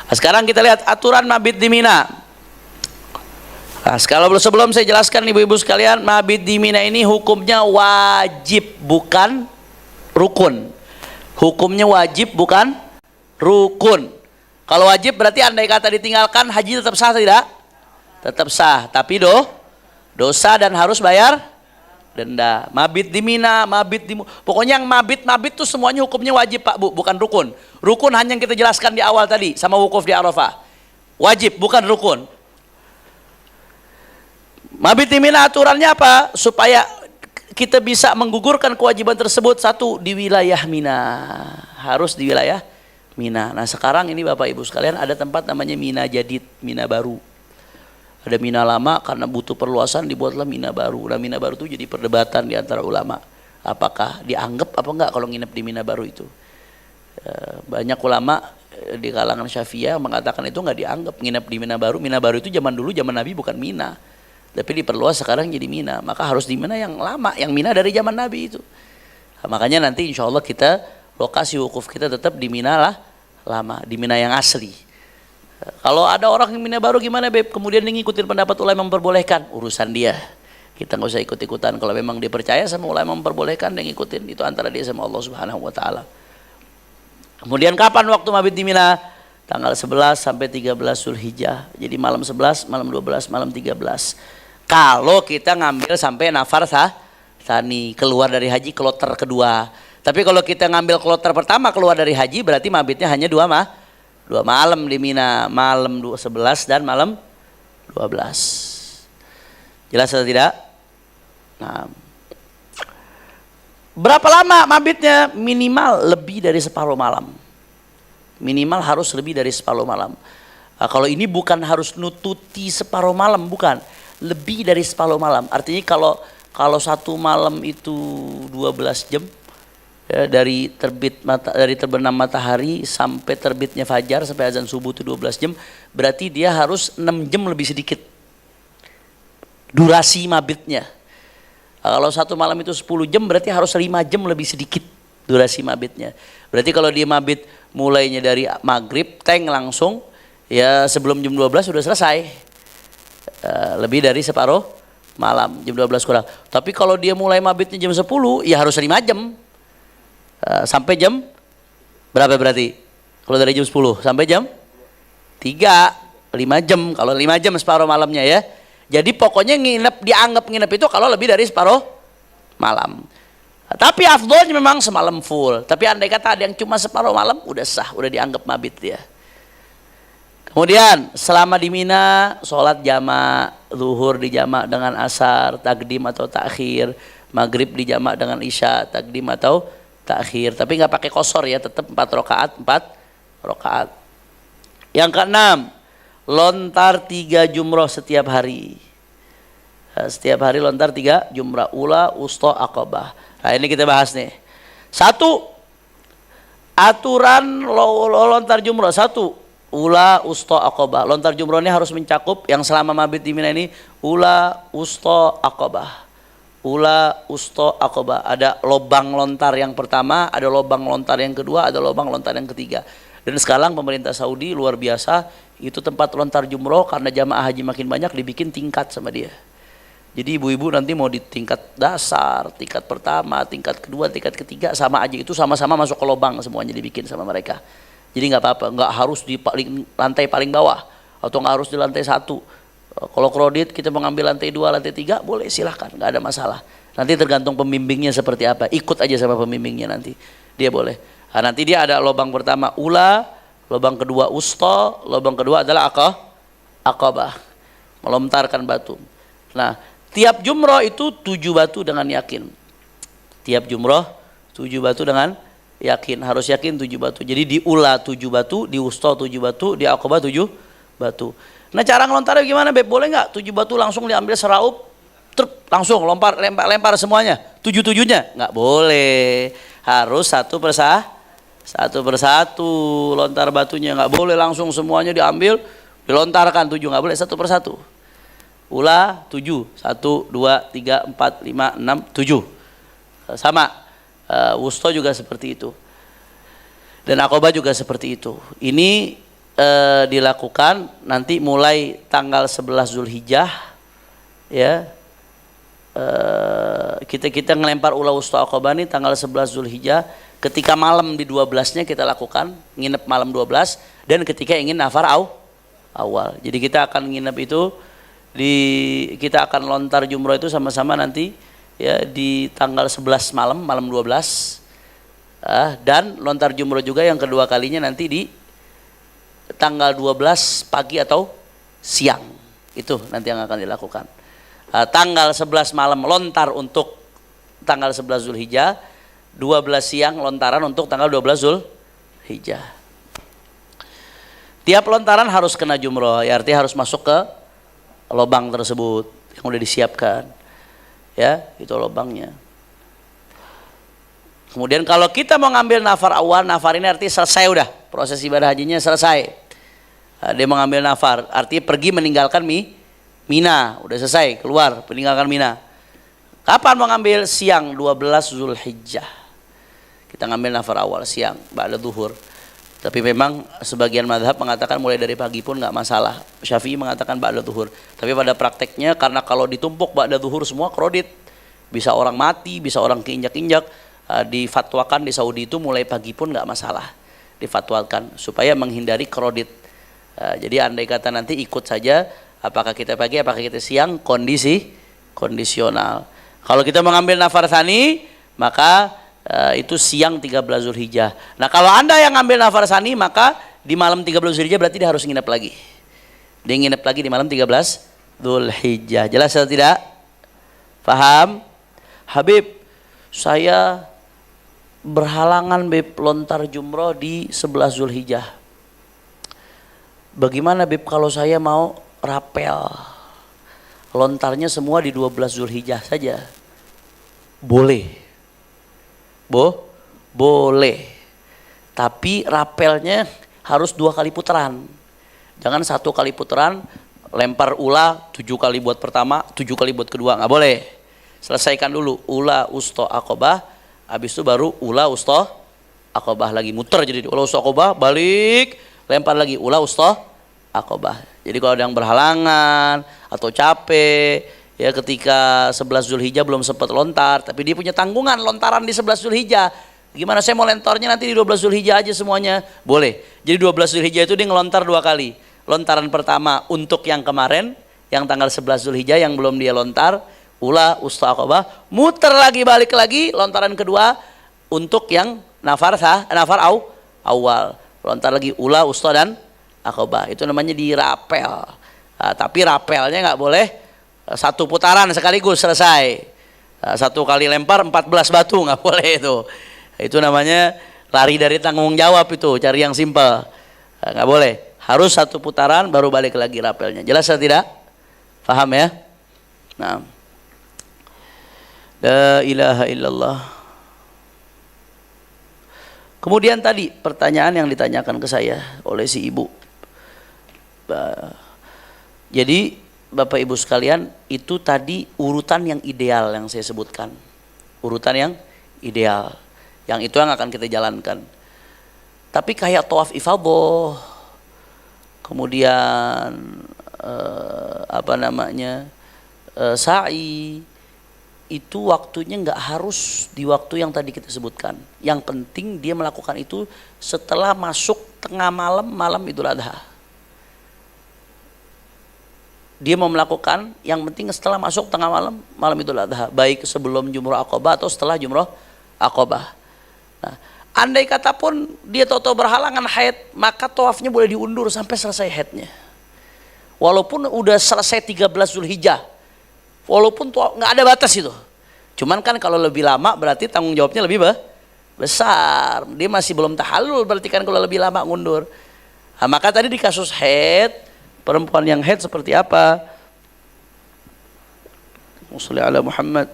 Nah, sekarang kita lihat aturan mabit di Mina. Nah, kalau sebelum saya jelaskan ibu-ibu sekalian, mabit di Mina ini hukumnya wajib bukan rukun. Hukumnya wajib bukan rukun. Kalau wajib berarti andai kata ditinggalkan haji tetap sah tidak? Tetap sah, tapi dosa dan harus bayar denda. Mabit di Mina, pokoknya yang mabit tuh semuanya hukumnya wajib Pak Bu, bukan rukun. Rukun hanya yang kita jelaskan di awal tadi sama wukuf di Arafah. Wajib bukan rukun. Mabit di Mina aturannya apa? Supaya kita bisa menggugurkan kewajiban tersebut. Satu, di wilayah Mina. Harus di wilayah Mina. Nah sekarang ini Bapak Ibu sekalian ada tempat namanya Mina Jadid, Mina baru. Ada Mina lama karena butuh perluasan dibuatlah Mina baru. Nah Mina baru itu jadi perdebatan di antara ulama. Apakah dianggap apa enggak kalau nginep di Mina baru itu? Banyak ulama di kalangan Syafi'iyah mengatakan itu enggak dianggap nginep di Mina baru. Mina baru itu zaman dulu, zaman Nabi bukan Mina. Tapi diperluas sekarang jadi Mina. Maka harus di Mina yang lama, yang Mina dari zaman Nabi itu. Nah, makanya nanti insya Allah kita lokasi wukuf kita tetap di Mina lah lama, di Mina yang asli. Kalau ada orang yang Mina baru gimana Beb? Kemudian dia ngikutin pendapat ulama yang memperbolehkan, urusan dia. Kita nggak usah ikut-ikutan. Kalau memang dia percaya sama ulama yang memperbolehkan, dia ngikutin. Itu antara dia sama Allah Subhanahu Wa Taala. Kemudian kapan waktu mabit di Mina? Tanggal 11 sampai 13 Zulhijjah. Jadi malam 11, malam 12, malam 13. Kalau kita ngambil sampai nafar tani, keluar dari haji kloter kedua. Tapi kalau kita ngambil kloter pertama keluar dari haji berarti mabitnya hanya dua malam di Mina, malam 11 dan malam 12. Jelas atau tidak? Nah, berapa lama mabitnya? Minimal lebih dari separuh malam. Minimal harus lebih dari separuh malam. Nah, kalau ini bukan harus nututi separuh malam, bukan. Lebih dari separuh malam. Artinya kalau satu malam itu 12 jam, ya, dari terbenam matahari sampai terbitnya fajar sampai azan subuh itu 12 jam, berarti dia harus 6 jam lebih sedikit durasi mabitnya. Kalau satu malam itu 10 jam berarti harus 5 jam lebih sedikit durasi mabitnya. Berarti kalau dia mabit mulainya dari maghrib teng langsung, ya sebelum jam 12 sudah selesai. Lebih dari separuh malam, jam 12 kurang. Tapi kalau dia mulai mabitnya jam 10, ya harus 5 jam. Sampai jam berapa berarti? Kalau dari jam 10 sampai jam 3, 5 jam. Kalau 5 jam separuh malamnya ya. Jadi pokoknya dianggap nginep itu kalau lebih dari separuh malam. Tapi afdolnya memang semalam full. Tapi andai kata ada yang cuma separuh malam, udah sah, udah dianggap mabit dia. Kemudian selama di Mina, sholat jamak, zuhur dijamak dengan asar, takdim atau takhir, maghrib dijamak dengan isya, takdim atau takhir. Tapi nggak pakai qasar ya, tetap 4 rakaat. Yang keenam, lontar 3 jumroh setiap hari. Setiap hari lontar 3 jumrah, ula, usta, aqabah. Nah ini kita bahas nih. 1, aturan lontar jumrah. 1, ula, usta, aqabah. Lontar jumrah ini harus mencakup yang selama mabit di Mina ini ula, usta, aqabah. Ula, usta, aqabah. Ada lobang lontar yang pertama, ada lobang lontar yang kedua, ada lobang lontar yang ketiga. Dan sekarang pemerintah Saudi luar biasa, itu tempat lontar jumroh karena jamaah haji makin banyak dibikin tingkat sama dia. Jadi ibu-ibu nanti mau di tingkat dasar, tingkat pertama, tingkat kedua, tingkat ketiga sama aja, itu sama-sama masuk ke lobang semuanya dibikin sama mereka. Jadi nggak apa-apa, nggak harus di lantai paling bawah atau nggak harus di lantai 1. Kalau kredit kita mengambil lantai 2, lantai 3 boleh, silahkan, nggak ada masalah. Nanti tergantung pembimbingnya seperti apa, ikut aja sama pembimbingnya nanti, dia boleh. Nah, nanti dia ada lubang pertama ula, lubang kedua usta, lubang kedua adalah aqabah, melontarkan batu. Nah, tiap jumroh itu 7 batu dengan yakin. Tiap jumroh 7 batu dengan yakin, harus yakin 7 batu. Jadi di ula 7 batu, di usta 7 batu, di aqabah 7 batu. Nah, cara ngelontarnya gimana Beb? Boleh nggak 7 batu langsung diambil seraup, langsung lempar semuanya 7-7-nya? Nggak boleh, harus satu persatu lontar batunya, nggak boleh langsung semuanya diambil dilontarkan 7, nggak boleh, satu persatu. Ula 7, 1, 2, 3, 4, 5, 6, 7 sama. Wusta juga seperti itu. Dan Aqabah juga seperti itu. Ini dilakukan nanti mulai tanggal 11 Zulhijjah, ya. Kita ngelempar ulah wusta Aqabah ini tanggal 11 Zulhijjah. Ketika malam di 12-nya kita lakukan, nginep malam 12, dan ketika ingin nafar awal. Jadi kita akan nginep itu kita akan lontar jumroh itu sama-sama nanti ya di tanggal 11 malam 12. Dan lontar jumroh juga yang kedua kalinya nanti di tanggal 12 pagi atau siang. Itu nanti yang akan dilakukan. Tanggal 11 malam lontar untuk tanggal 11 Zulhijjah, 12 siang lontaran untuk tanggal 12 Zulhijjah. Tiap lontaran harus kena jumroh, ya artinya harus masuk ke lubang tersebut yang udah disiapkan. Ya, itu lubangnya. Kemudian kalau kita mau ngambil nafar awal, nafar ini artinya selesai udah, proses ibadah hajinya selesai. Dia mau ngambil nafar, artinya pergi meninggalkan Mina, udah selesai, keluar, meninggalkan Mina. Kapan mau ngambil? Siang 12 Zulhijjah. Kita ngambil nafar awal siang, ba'da zuhur. Tapi memang sebagian mazhab mengatakan mulai dari pagi pun nggak masalah. Syafi'i mengatakan ba'da zuhur. Tapi pada prakteknya karena kalau ditumpuk ba'da zuhur semua kredit. Bisa orang mati, bisa orang keinjak-injak. Difatwakan di Saudi itu mulai pagi pun nggak masalah. Difatwakan supaya menghindari kredit. Jadi andai kata nanti ikut saja, apakah kita pagi, apakah kita siang, kondisional. Kalau kita mengambil nafar tsani, maka itu siang 13 Zulhijjah. Nah kalau anda yang ngambil nafar tsani, maka di malam 13 Zulhijjah berarti dia harus nginep lagi. Dia nginep lagi di malam 13 Zulhijjah. Jelas atau tidak? Paham? Habib, saya berhalangan Beb lontar jumroh di 11 Zulhijjah. Bagaimana Beb kalau saya mau rapel? Lontarnya semua di 12 Zulhijjah saja. Boleh. Boleh. Tapi rapelnya harus 2 kali putaran. Jangan 1 kali putaran, lempar ula 7 kali buat pertama, 7 kali buat kedua, nggak boleh. Selesaikan dulu ula usto Aqabah, habis itu baru ula usto Aqabah lagi, muter jadi ula usto Aqabah, balik, lempar lagi ula usto Aqabah. Jadi kalau ada yang berhalangan atau capek ya ketika 11 Zulhijjah belum sempat lontar, tapi dia punya tanggungan lontaran di 11 Zulhijjah. Gimana saya mau lentornya nanti di 12 Zulhijjah aja semuanya? Boleh. Jadi 12 Zulhijjah itu dia ngelontar 2 kali. Lontaran pertama untuk yang kemarin, yang tanggal 11 Zulhijjah yang belum dia lontar, ula usta Aqabah, muter lagi balik lagi lontaran kedua untuk yang nafar awal, lontar lagi ula usta dan Aqabah. Itu namanya dirapel. Tapi rapelnya nggak boleh 1 putaran sekaligus selesai. 1 kali lempar 14 batu, nggak boleh itu. Itu namanya lari dari tanggung jawab, itu cari yang simpel. Nggak boleh, harus 1 putaran baru balik lagi rapelnya. Jelas atau tidak? Paham ya? Nah, la ilaha illallah. Kemudian tadi pertanyaan yang ditanyakan ke saya oleh si ibu. Jadi Bapak Ibu sekalian, itu tadi urutan yang ideal yang saya sebutkan. Urutan yang ideal. Yang itu yang akan kita jalankan. Tapi kayak tawaf ifadah, kemudian sa'i, itu waktunya nggak harus di waktu yang tadi kita sebutkan. Yang penting dia melakukan itu setelah masuk tengah malam Idul Adha. Dia mau melakukan yang penting setelah masuk tengah malam Idul Adha, baik sebelum jumroh Aqabah atau setelah jumroh Aqabah. Nah, andai kata pun dia tahu-tahu berhalangan haid, maka tawafnya boleh diundur sampai selesai haidnya. Walaupun udah selesai 13 Zulhijjah, walaupun nggak ada batas itu. Cuman kan kalau lebih lama berarti tanggung jawabnya lebih besar. Dia masih belum tahallul, berarti kan kalau lebih lama ngundur. Nah, maka tadi di kasus haid, perempuan yang haid seperti apa? Shalli ala Muhammad.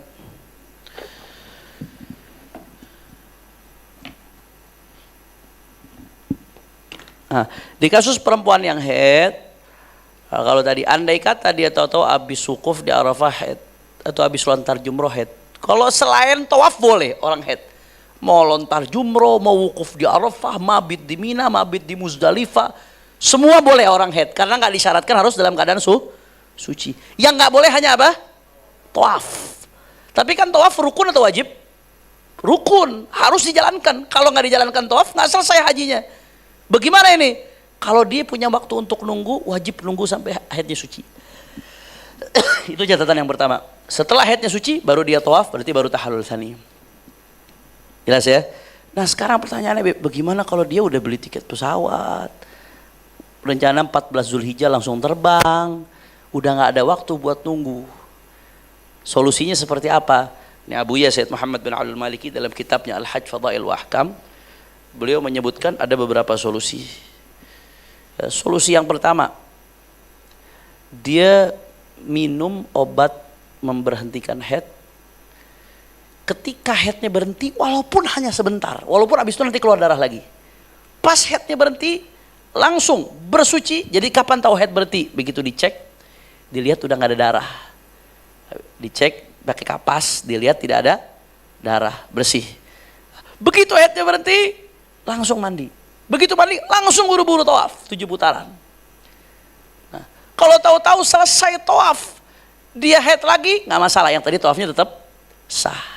Nah, di kasus perempuan yang haid, kalau tadi andai kata dia tahu-tahu habis wukuf di Arafah haid atau habis lontar jumroh haid. Kalau selain tawaf boleh orang haid. mau lontar jumroh, mau wukuf di Arafah, mabit di Mina, mabit di Muzdalifah, semua boleh orang haid karena nggak disyaratkan harus dalam keadaan suci. Yang nggak boleh hanya apa? Tawaf. Tapi kan tawaf rukun atau wajib? Rukun, harus dijalankan. Kalau nggak dijalankan tawaf nggak selesai hajinya. Bagaimana ini? Kalau dia punya waktu untuk nunggu, wajib nunggu sampai haidnya suci. Itu catatan yang pertama. Setelah haidnya suci, baru dia tawaf, berarti baru tahallul tsani. Jelas ya? Nah sekarang pertanyaannya, bagaimana kalau dia udah beli tiket pesawat, rencana 14 Zulhijjah langsung terbang, udah nggak ada waktu buat nunggu. Solusinya seperti apa? Ini Abuya Sayyid Muhammad bin Abdul Maliki dalam kitabnya Al-Hajj Fadail wa Ahkam, beliau menyebutkan ada beberapa solusi. Solusi yang pertama, dia minum obat memberhentikan haid. Ketika haidnya berhenti, walaupun hanya sebentar, walaupun habis itu nanti keluar darah lagi, pas haidnya berhenti langsung bersuci. Jadi kapan tahu haid berhenti? Begitu dicek, dilihat udah nggak ada darah, dicek pakai kapas, dilihat tidak ada darah, bersih. Begitu haidnya berhenti, langsung mandi. Begitu mandi, langsung buru-buru tawaf 7 putaran. Nah, kalau tahu-tahu selesai tawaf, dia haid lagi, nggak masalah. Yang tadi tawafnya tetap sah.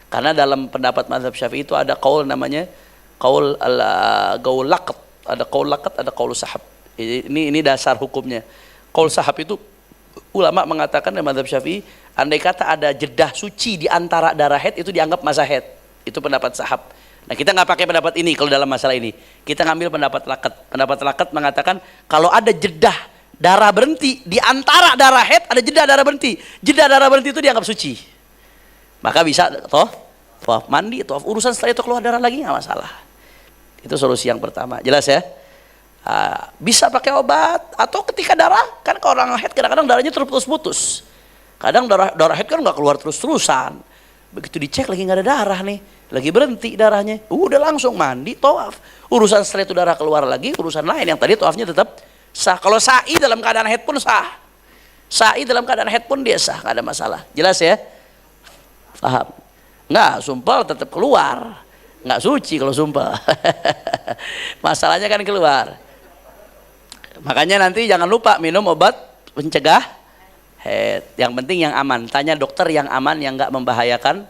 Karena dalam pendapat mazhab Syafi'i itu ada qaul namanya qaul gaul laqat, ada qaul laqat, ada qaul sahab. Ini dasar hukumnya. Qaul sahab itu ulama mengatakan dalam mazhab Syafi'i, andai kata ada jedah suci di antara darah haid itu dianggap masa haid. Itu pendapat sahab. Nah, kita nggak pakai pendapat ini kalau dalam masalah ini. Kita ngambil pendapat laqat. Pendapat laqat mengatakan kalau ada jedah darah berhenti di antara darah haid, ada jedah darah berhenti. Jedah darah berhenti itu dianggap suci. Maka bisa tawaf mandi, tawaf urusan setelah itu keluar darah lagi nggak masalah. Itu solusi yang pertama. Jelas ya? Bisa pakai obat atau ketika darah, kan kalau orang haid kadang-kadang darahnya terputus-putus. Kadang darah haid kan nggak keluar terus-terusan. Begitu dicek lagi nggak ada darah nih, lagi berhenti darahnya, udah langsung mandi, tawaf. Urusan setelah itu darah keluar lagi, urusan lain. Yang tadi tawafnya tetap sah. Kalau sa'i dalam keadaan haid pun sah. Sa'i dalam keadaan haid pun dia sah, nggak ada masalah. Jelas ya? Paham? Nggak, sumpah tetap keluar. Nggak suci kalau sumpah. Masalahnya kan keluar. Makanya nanti jangan lupa minum obat pencegah haid. Yang penting yang aman. Tanya dokter yang aman, yang nggak membahayakan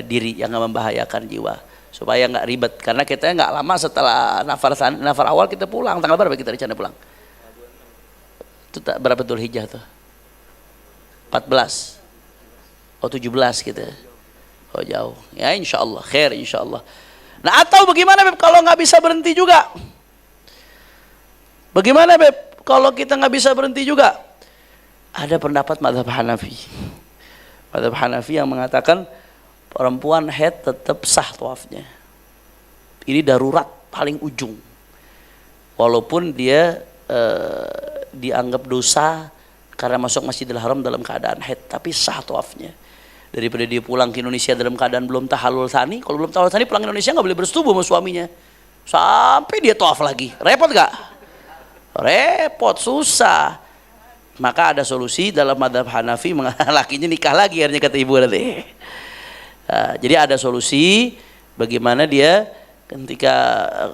diri, yang nggak membahayakan jiwa. Supaya nggak ribet. Karena kita nggak lama setelah nafar awal kita pulang. Tanggal berapa kita rencana pulang? Itu berapa Dzulhijjah tuh? 14. Oh 17 gitu. Oh jauh. Ya insya Allah, khair insya Allah. Nah atau bagaimana Beb kalau nggak bisa berhenti juga? Bagaimana Beb kalau kita nggak bisa berhenti juga? Ada pendapat mazhab Hanafi. Mazhab Hanafi yang mengatakan perempuan haid tetap sah tawafnya. Ini darurat paling ujung. Walaupun dia dianggap dosa karena masuk Masjidil Haram dalam keadaan haid, tapi sah tawafnya. Daripada dia pulang ke Indonesia dalam keadaan belum tahallul tsani. Kalau belum tahallul tsani pulang ke Indonesia nggak boleh bersetubuh sama suaminya. Sampai dia tawaf lagi. Repot nggak? Repot, susah. Maka ada solusi dalam mazhab Hanafi, lakinya nikah lagi akhirnya kata ibu nanti. Jadi ada solusi bagaimana dia ketika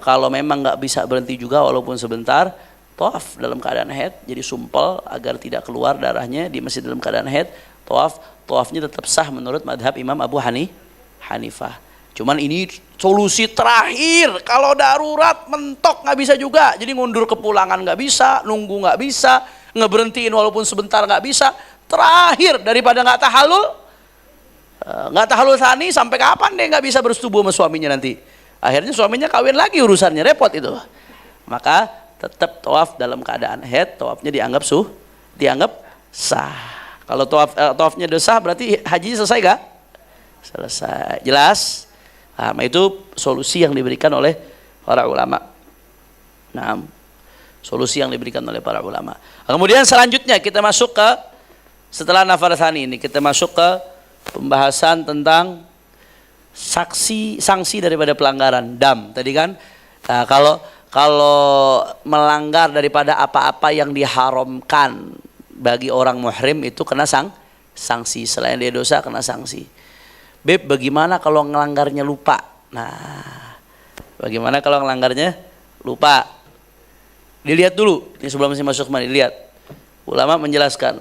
kalau memang nggak bisa berhenti juga walaupun sebentar, tawaf dalam keadaan haid, jadi sumpel agar tidak keluar darahnya di masjid dalam keadaan haid, tawafnya tetap sah menurut madhab Imam Abu Hanifah. Cuman ini solusi terakhir, kalau darurat mentok nggak bisa juga, jadi ngundur kepulangan nggak bisa, nunggu nggak bisa, ngeberhentiin walaupun sebentar nggak bisa. Terakhir daripada nggak tahallul tsani, sampai kapan dia nggak bisa bersetubuh sama suaminya nanti? Akhirnya suaminya kawin lagi, urusannya repot itu. Maka tetap tawaf dalam keadaan haid, tawafnya dianggap sah. Kalau tawafnya udah sah berarti hajinya selesai gak? Selesai. Jelas? Nah, itu solusi yang diberikan oleh para ulama. Nah, solusi yang diberikan oleh para ulama. Kemudian selanjutnya kita masuk ke, setelah nafar tsani ini kita masuk ke pembahasan tentang sanksi daripada pelanggaran dam. Tadi kan kalau melanggar daripada apa-apa yang diharamkan bagi orang muhrim itu kena sanksi. Selain dia dosa kena sanksi. Beb, bagaimana kalau ngelanggarnya lupa? Nah, bagaimana kalau ngelanggarnya lupa? Dilihat dulu, ini sebelum masih masuk kemari, lihat. Ulama menjelaskan,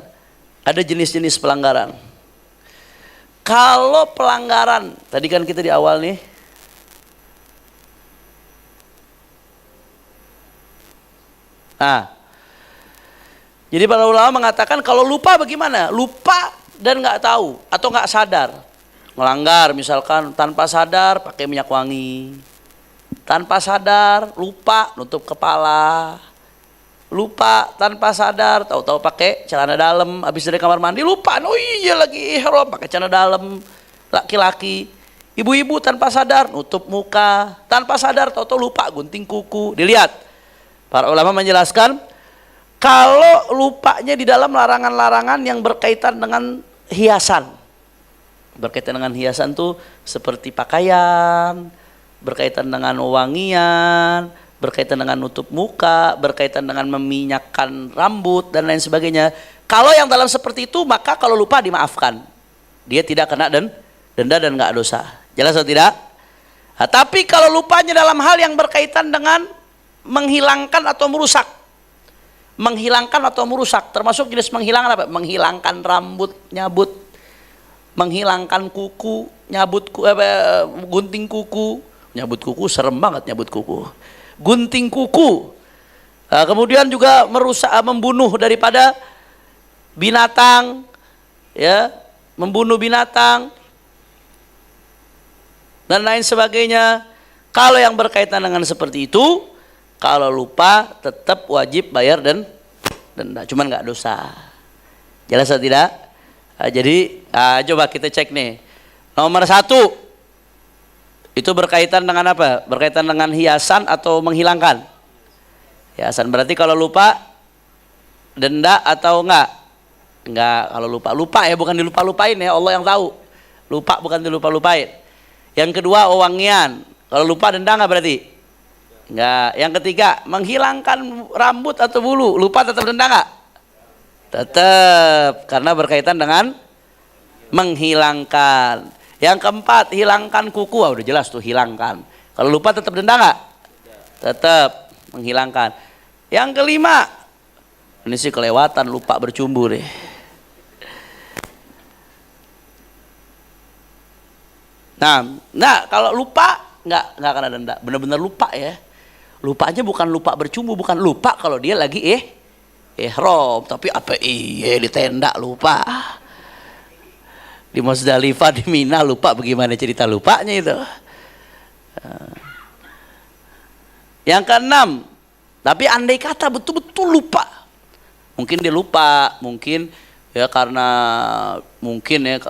ada jenis-jenis pelanggaran. Kalau pelanggaran, tadi kan kita di awal nih, nah, jadi para ulama mengatakan kalau lupa bagaimana? Lupa dan nggak tahu atau nggak sadar, melanggar misalkan tanpa sadar pakai minyak wangi, tanpa sadar lupa nutup kepala, lupa tanpa sadar tahu-tahu pakai celana dalam, habis dari kamar mandi lupa, oh iya lagi ihram pakai celana dalam, laki-laki, ibu-ibu tanpa sadar nutup muka, tanpa sadar tahu-tahu lupa gunting kuku. Dilihat, para ulama menjelaskan kalau lupanya di dalam larangan-larangan yang berkaitan dengan hiasan. Berkaitan dengan hiasan tuh seperti pakaian, berkaitan dengan wangian, berkaitan dengan nutup muka, berkaitan dengan meminyakkan rambut dan lain sebagainya. Kalau yang dalam seperti itu maka kalau lupa dimaafkan. Dia tidak kena denda dan nggak dosa. Jelas atau tidak? Nah, tapi kalau lupanya dalam hal yang berkaitan dengan menghilangkan atau merusak, menghilangkan atau merusak, termasuk jenis menghilangkan apa? Menghilangkan rambut, nyabut, menghilangkan kuku, nyabut gunting kuku, nyabut kuku serem banget nyabut kuku, gunting kuku. Kemudian juga merusak, membunuh daripada binatang, ya, membunuh binatang dan lain sebagainya. Kalau yang berkaitan dengan seperti itu, kalau lupa tetap wajib bayar dan denda, cuman nggak dosa. Jelas atau tidak? Jadi coba kita cek nih. Nomor 1 itu berkaitan dengan apa? Berkaitan dengan hiasan atau menghilangkan? Hiasan. Berarti kalau lupa denda atau enggak? Enggak. Kalau lupa ya, bukan dilupa-lupain ya, Allah yang tahu. Lupa bukan dilupa-lupain. Yang kedua wangian. Kalau lupa denda enggak berarti? Enggak. Yang ketiga menghilangkan rambut atau bulu, lupa tetap denda enggak? Tetap, karena berkaitan dengan menghilangkan. Yang keempat hilangkan kuku, udah jelas tuh hilangkan. Kalau lupa tetap denda enggak? Tetap menghilangkan. Yang kelima, ini sih kelewatan, lupa bercumbu deh. Nah kalau lupa nggak kena denda, benar-benar lupa ya. Lupanya bukan lupa bercumbu, bukan lupa kalau dia lagi ihram, tapi apa di tenda lupa, di Musdalifah, di Mina lupa, bagaimana cerita lupanya itu. Yang keenam, tapi andai kata betul-betul lupa, mungkin dia lupa, mungkin ya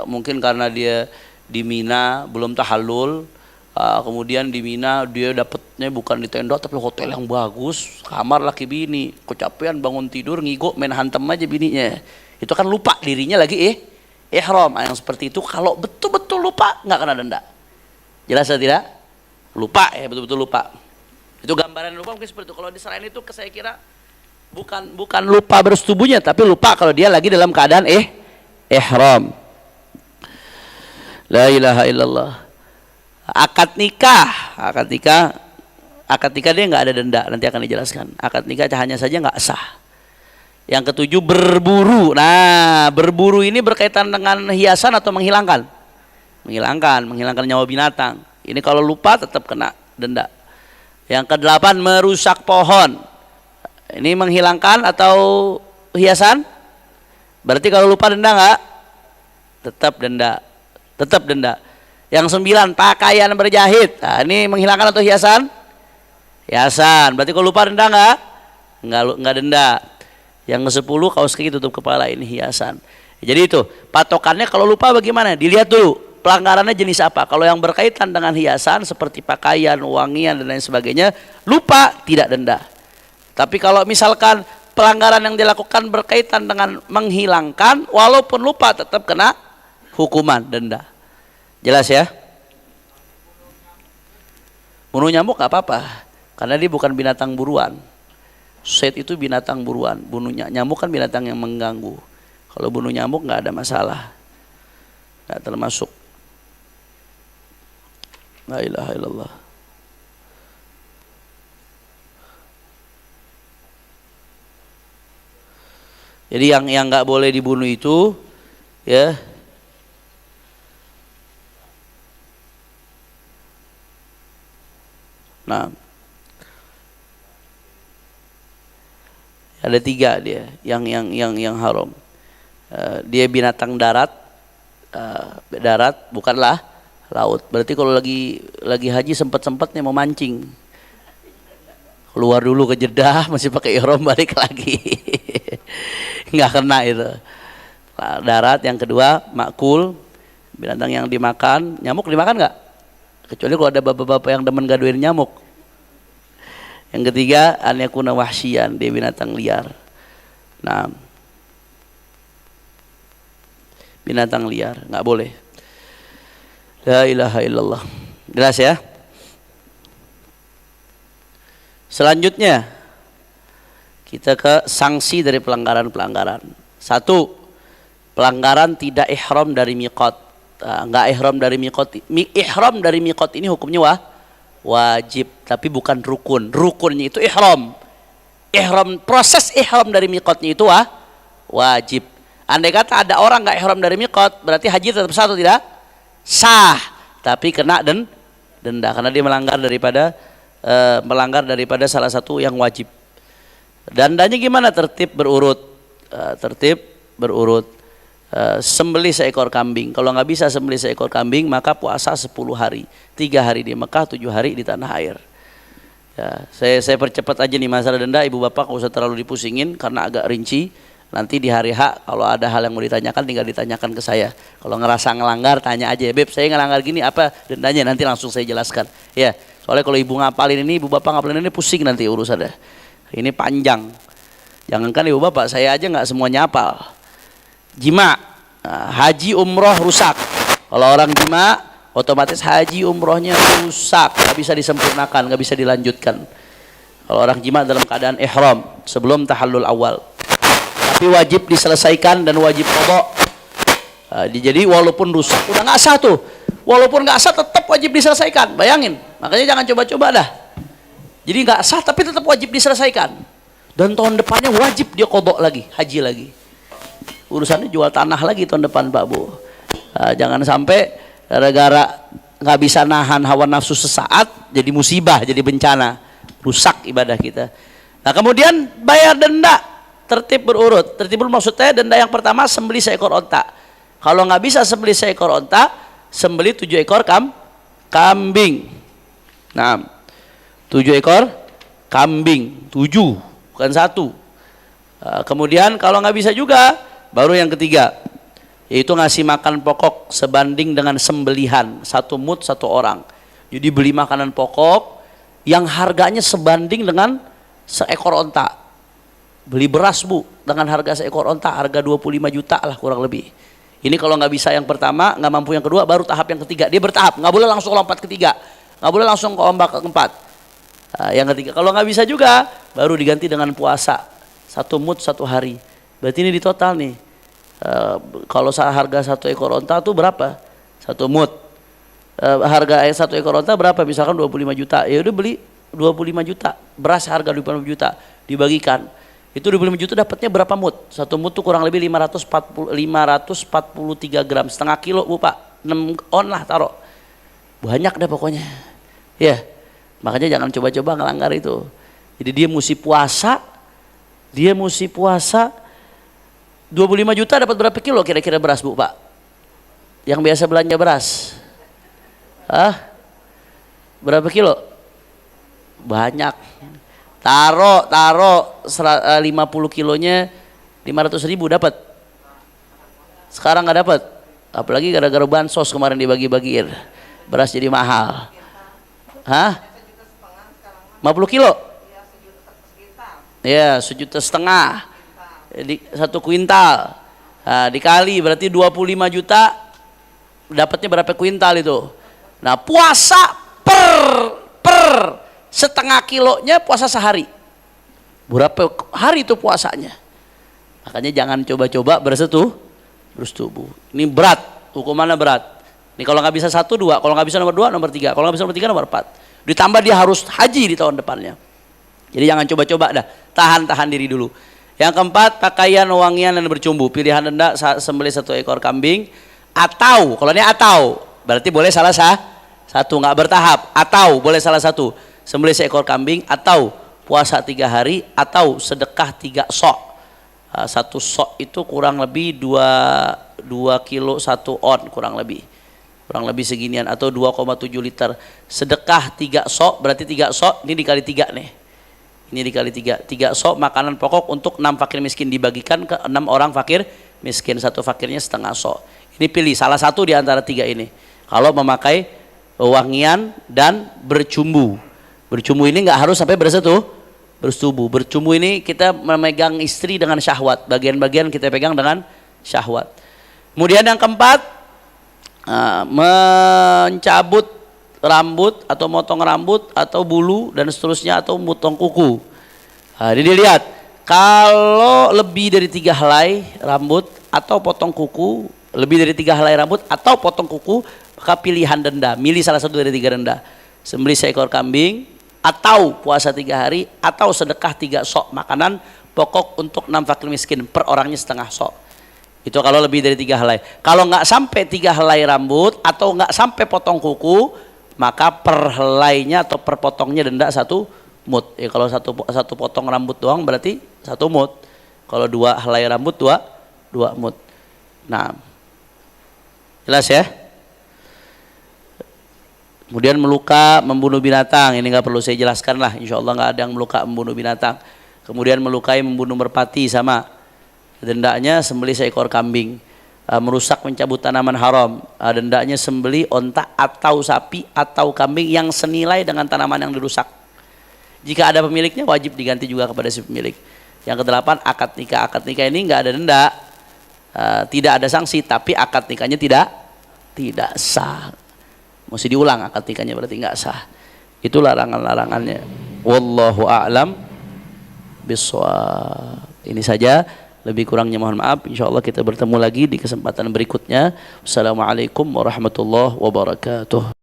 mungkin karena dia di Mina belum tahallul. Kemudian di Mina dia dapatnya bukan di tenda tapi hotel yang bagus, kamar laki bini, kecapean bangun tidur ngigo main hantem aja bininya. Itu kan lupa dirinya lagi ihram. Yang seperti itu kalau betul-betul lupa nggak kena denda. Jelas atau tidak? Lupa ya, betul-betul lupa. Itu gambaran lupa mungkin seperti itu. Kalau di selain itu saya kira bukan lupa bersetubuhnya, tapi lupa kalau dia lagi dalam keadaan ihram. La ilaha illallah. Akad nikah dia nggak ada denda, nanti akan dijelaskan. Akad nikah hanya saja nggak sah. Yang ketujuh berburu. Nah, berburu ini berkaitan dengan hiasan atau menghilangkan? Menghilangkan nyawa binatang. Ini kalau lupa tetap kena denda. Yang kedelapan merusak pohon. Ini menghilangkan atau hiasan? Berarti kalau lupa denda nggak? Tetap denda. Yang 9 pakaian berjahit. Nah, ini menghilangkan atau hiasan? Hiasan. Berarti kalau lupa denda nggak denda. Yang ke-10 kaos kaki tutup kepala, ini hiasan. Jadi itu patokannya kalau lupa bagaimana? Dilihat dulu pelanggarannya jenis apa. Kalau yang berkaitan dengan hiasan seperti pakaian, wangian dan lain sebagainya, lupa tidak denda. Tapi kalau misalkan pelanggaran yang dilakukan berkaitan dengan menghilangkan, walaupun lupa tetap kena hukuman denda. Jelas ya? Bunuh nyamuk gak apa-apa, karena dia bukan binatang buruan. Set itu binatang buruan, bunuh nyamuk kan binatang yang mengganggu. Kalau bunuh nyamuk gak ada masalah, gak termasuk. La ilaha illallah. Jadi yang nggak boleh dibunuh itu ya nah ada 3 dia yang haram. Dia binatang darat, bukanlah laut. Berarti kalau lagi haji sempat-sempatnya mau mancing, keluar dulu ke Jeddah masih pakai ihram, balik lagi. Nggak kena itu. Darat. Yang kedua makul, binatang yang dimakan. Nyamuk dimakan nggak? Kecuali kalau ada bapak-bapak yang demen gaduhin nyamuk. Yang ketiga an yakuna wahsyian, dia binatang liar. Nah, binatang liar nggak boleh. La ilaha illallah. Jelas ya? Selanjutnya kita ke sanksi dari pelanggaran-pelanggaran. 1, pelanggaran tidak ihram dari miqat. Enggak ihram dari miqat. Ihram dari miqat ini hukumnya wajib, tapi bukan rukun. Rukunnya itu ihram. Proses ihram dari miqatnya itu wajib. Andai kata ada orang enggak ihram dari miqat, berarti haji tetap sah atau tidak? Sah, tapi kena denda karena dia melanggar daripada salah satu yang wajib. Dandanya gimana? Tertib berurut. Sembelih seekor kambing. Kalau nggak bisa sembelih seekor kambing, maka puasa 10 hari, 3 hari di Mekah, 7 hari di tanah air. Ya, saya percepat aja nih masalah denda. Ibu bapak nggak usah terlalu dipusingin karena agak rinci. Nanti di hari H kalau ada hal yang mau ditanyakan tinggal ditanyakan ke saya. Kalau ngerasa ngelanggar tanya aja, Beb saya ngelanggar gini apa dendanya, nanti langsung saya jelaskan. Ya, soalnya kalau ibu ngapalin ini, ibu bapak ngapalin ini pusing nanti urusannya. Ini panjang. Jangankan ibu bapak, saya aja nggak semuanya hafal. Jima, haji umroh rusak. Kalau orang jima, otomatis haji umrohnya rusak, nggak bisa disempurnakan, nggak bisa dilanjutkan. Kalau orang jima dalam keadaan ihram sebelum tahallul awal, tapi wajib diselesaikan dan wajib qadha. Jadi walaupun rusak udah nggak sah tuh, walaupun nggak sah tetap wajib diselesaikan. Bayangin, makanya jangan coba-coba dah. Jadi nggak sah tapi tetap wajib diselesaikan. Dan tahun depannya wajib dia qadha lagi, haji lagi. Urusannya jual tanah lagi tahun depan Pak Bu. Jangan sampai gara-gara nggak bisa nahan hawa nafsu sesaat jadi musibah, jadi bencana, rusak ibadah kita. Nah kemudian bayar denda, tertib berurut. Tertib berurut maksudnya denda yang pertama sembelih seekor onta. Kalau nggak bisa sembelih seekor onta, sembelih 7 ekor kambing. Nah, 7 ekor kambing, 7 bukan 1. Kemudian kalau nggak bisa juga, baru yang ketiga, yaitu ngasih makan pokok sebanding dengan sembelihan, 1 mud 1 orang. Jadi beli makanan pokok yang harganya sebanding dengan seekor onta. Beli beras Bu dengan harga seekor onta, harga 25 juta lah kurang lebih. Ini kalau nggak bisa yang pertama, nggak mampu yang kedua, baru tahap yang ketiga. Dia bertahap, nggak boleh langsung lompat ketiga, nggak boleh langsung ke ombak keempat. Yang ketiga, kalau nggak bisa juga, baru diganti dengan puasa 1 mud 1 hari. Berarti ini di total nih. Kalau harga 1 ekor onta tuh berapa? 1 mud. Harga 1 ekor onta berapa? Misalkan 25 juta. Ya udah beli 25 juta. Beras harga 25 juta dibagikan. Itu 25 juta dapatnya berapa mud? 1 mud tuh kurang lebih 543 gram, setengah kilo Bu Pak. 6 on lah taruh. Banyak deh pokoknya. Ya. Makanya jangan coba-coba ngelanggar itu. Jadi dia mesti puasa 25 juta dapat berapa kilo kira-kira beras Bu Pak? Yang biasa belanja beras. Berapa kilo? Banyak. Taruh 50 kilonya 500.000 dapat. Sekarang nggak dapat. Apalagi gara-gara bansos kemarin dibagi-bagiin. Beras jadi mahal. 50 kilo? Ya, 1,5 juta. Di 1 kuintal. Nah, dikali berarti 25 juta, dapatnya berapa kuintal itu? Nah, puasa per setengah kilonya puasa sehari. Berapa hari itu puasanya? Makanya jangan coba-coba bersetubuh. Ini berat, hukumannya berat. Ini kalau nggak bisa 1, 2, kalau nggak bisa nomor 2, nomor 3, kalau nggak bisa nomor 3, nomor 4. Ditambah dia harus haji di tahun depannya. Jadi jangan coba-coba dah, tahan diri dulu. Yang keempat, pakaian, wangian dan bercumbu. Pilihan denda sembelih 1 ekor kambing atau kalau ini atau berarti boleh salah satu, nggak bertahap. Atau boleh salah satu, sembelih 1 ekor kambing atau puasa 3 hari atau sedekah 3 sok. 1 sok itu kurang lebih 2 kilo 1 on kurang lebih seginian atau 2,7 liter. Sedekah 3 sok berarti 3 sok ini dikali 3 nih. Ini dikali 3 sok makanan pokok untuk 6 fakir miskin, dibagikan ke 6 orang fakir miskin, 1 fakirnya setengah sok. Ini pilih salah satu di antara 3 ini kalau memakai wangian dan bercumbu. Bercumbu ini nggak harus sampai bersetubuh. Bercumbu ini kita memegang istri dengan syahwat, bagian-bagian kita pegang dengan syahwat. Kemudian yang keempat, mencabut rambut atau motong rambut atau bulu dan seterusnya atau motong kuku. Ini dilihat kalau lebih dari 3 helai rambut atau potong kuku, lebih dari 3 helai rambut atau potong kuku, maka pilihan denda, milih salah satu dari 3 denda. Sembelih 1 ekor kambing atau puasa 3 hari atau sedekah 3 sok makanan pokok untuk 6 fakir miskin, per orangnya setengah sok. Itu kalau lebih dari 3 helai. Kalau nggak sampai 3 helai rambut atau nggak sampai potong kuku, maka per helainya atau per potongnya denda 1 mut. Ya, kalau satu potong rambut doang berarti 1 mut. Kalau 2 helai rambut 2 mut. Nah, jelas ya. Kemudian meluka, membunuh binatang, ini nggak perlu saya jelaskan lah. Insya Allah nggak ada yang meluka, membunuh binatang. Kemudian melukai, membunuh merpati sama. Dendanya sembelih 1 ekor kambing. Merusak, mencabut tanaman haram, dendanya sembelih onta atau sapi atau kambing yang senilai dengan tanaman yang dirusak. Jika ada pemiliknya wajib diganti juga kepada si pemilik. Yang ke-8, akad nikah. Akad nikah ini nggak ada denda, tidak ada sanksi, tapi akad nikahnya tidak sah. Mesti diulang akad nikahnya, berarti nggak sah. Itu larangan-larangannya. Wallahu a'lam bishawab. Ini saja. Lebih kurangnya mohon maaf. Insya Allah kita bertemu lagi di kesempatan berikutnya. Wassalamualaikum warahmatullahi wabarakatuh.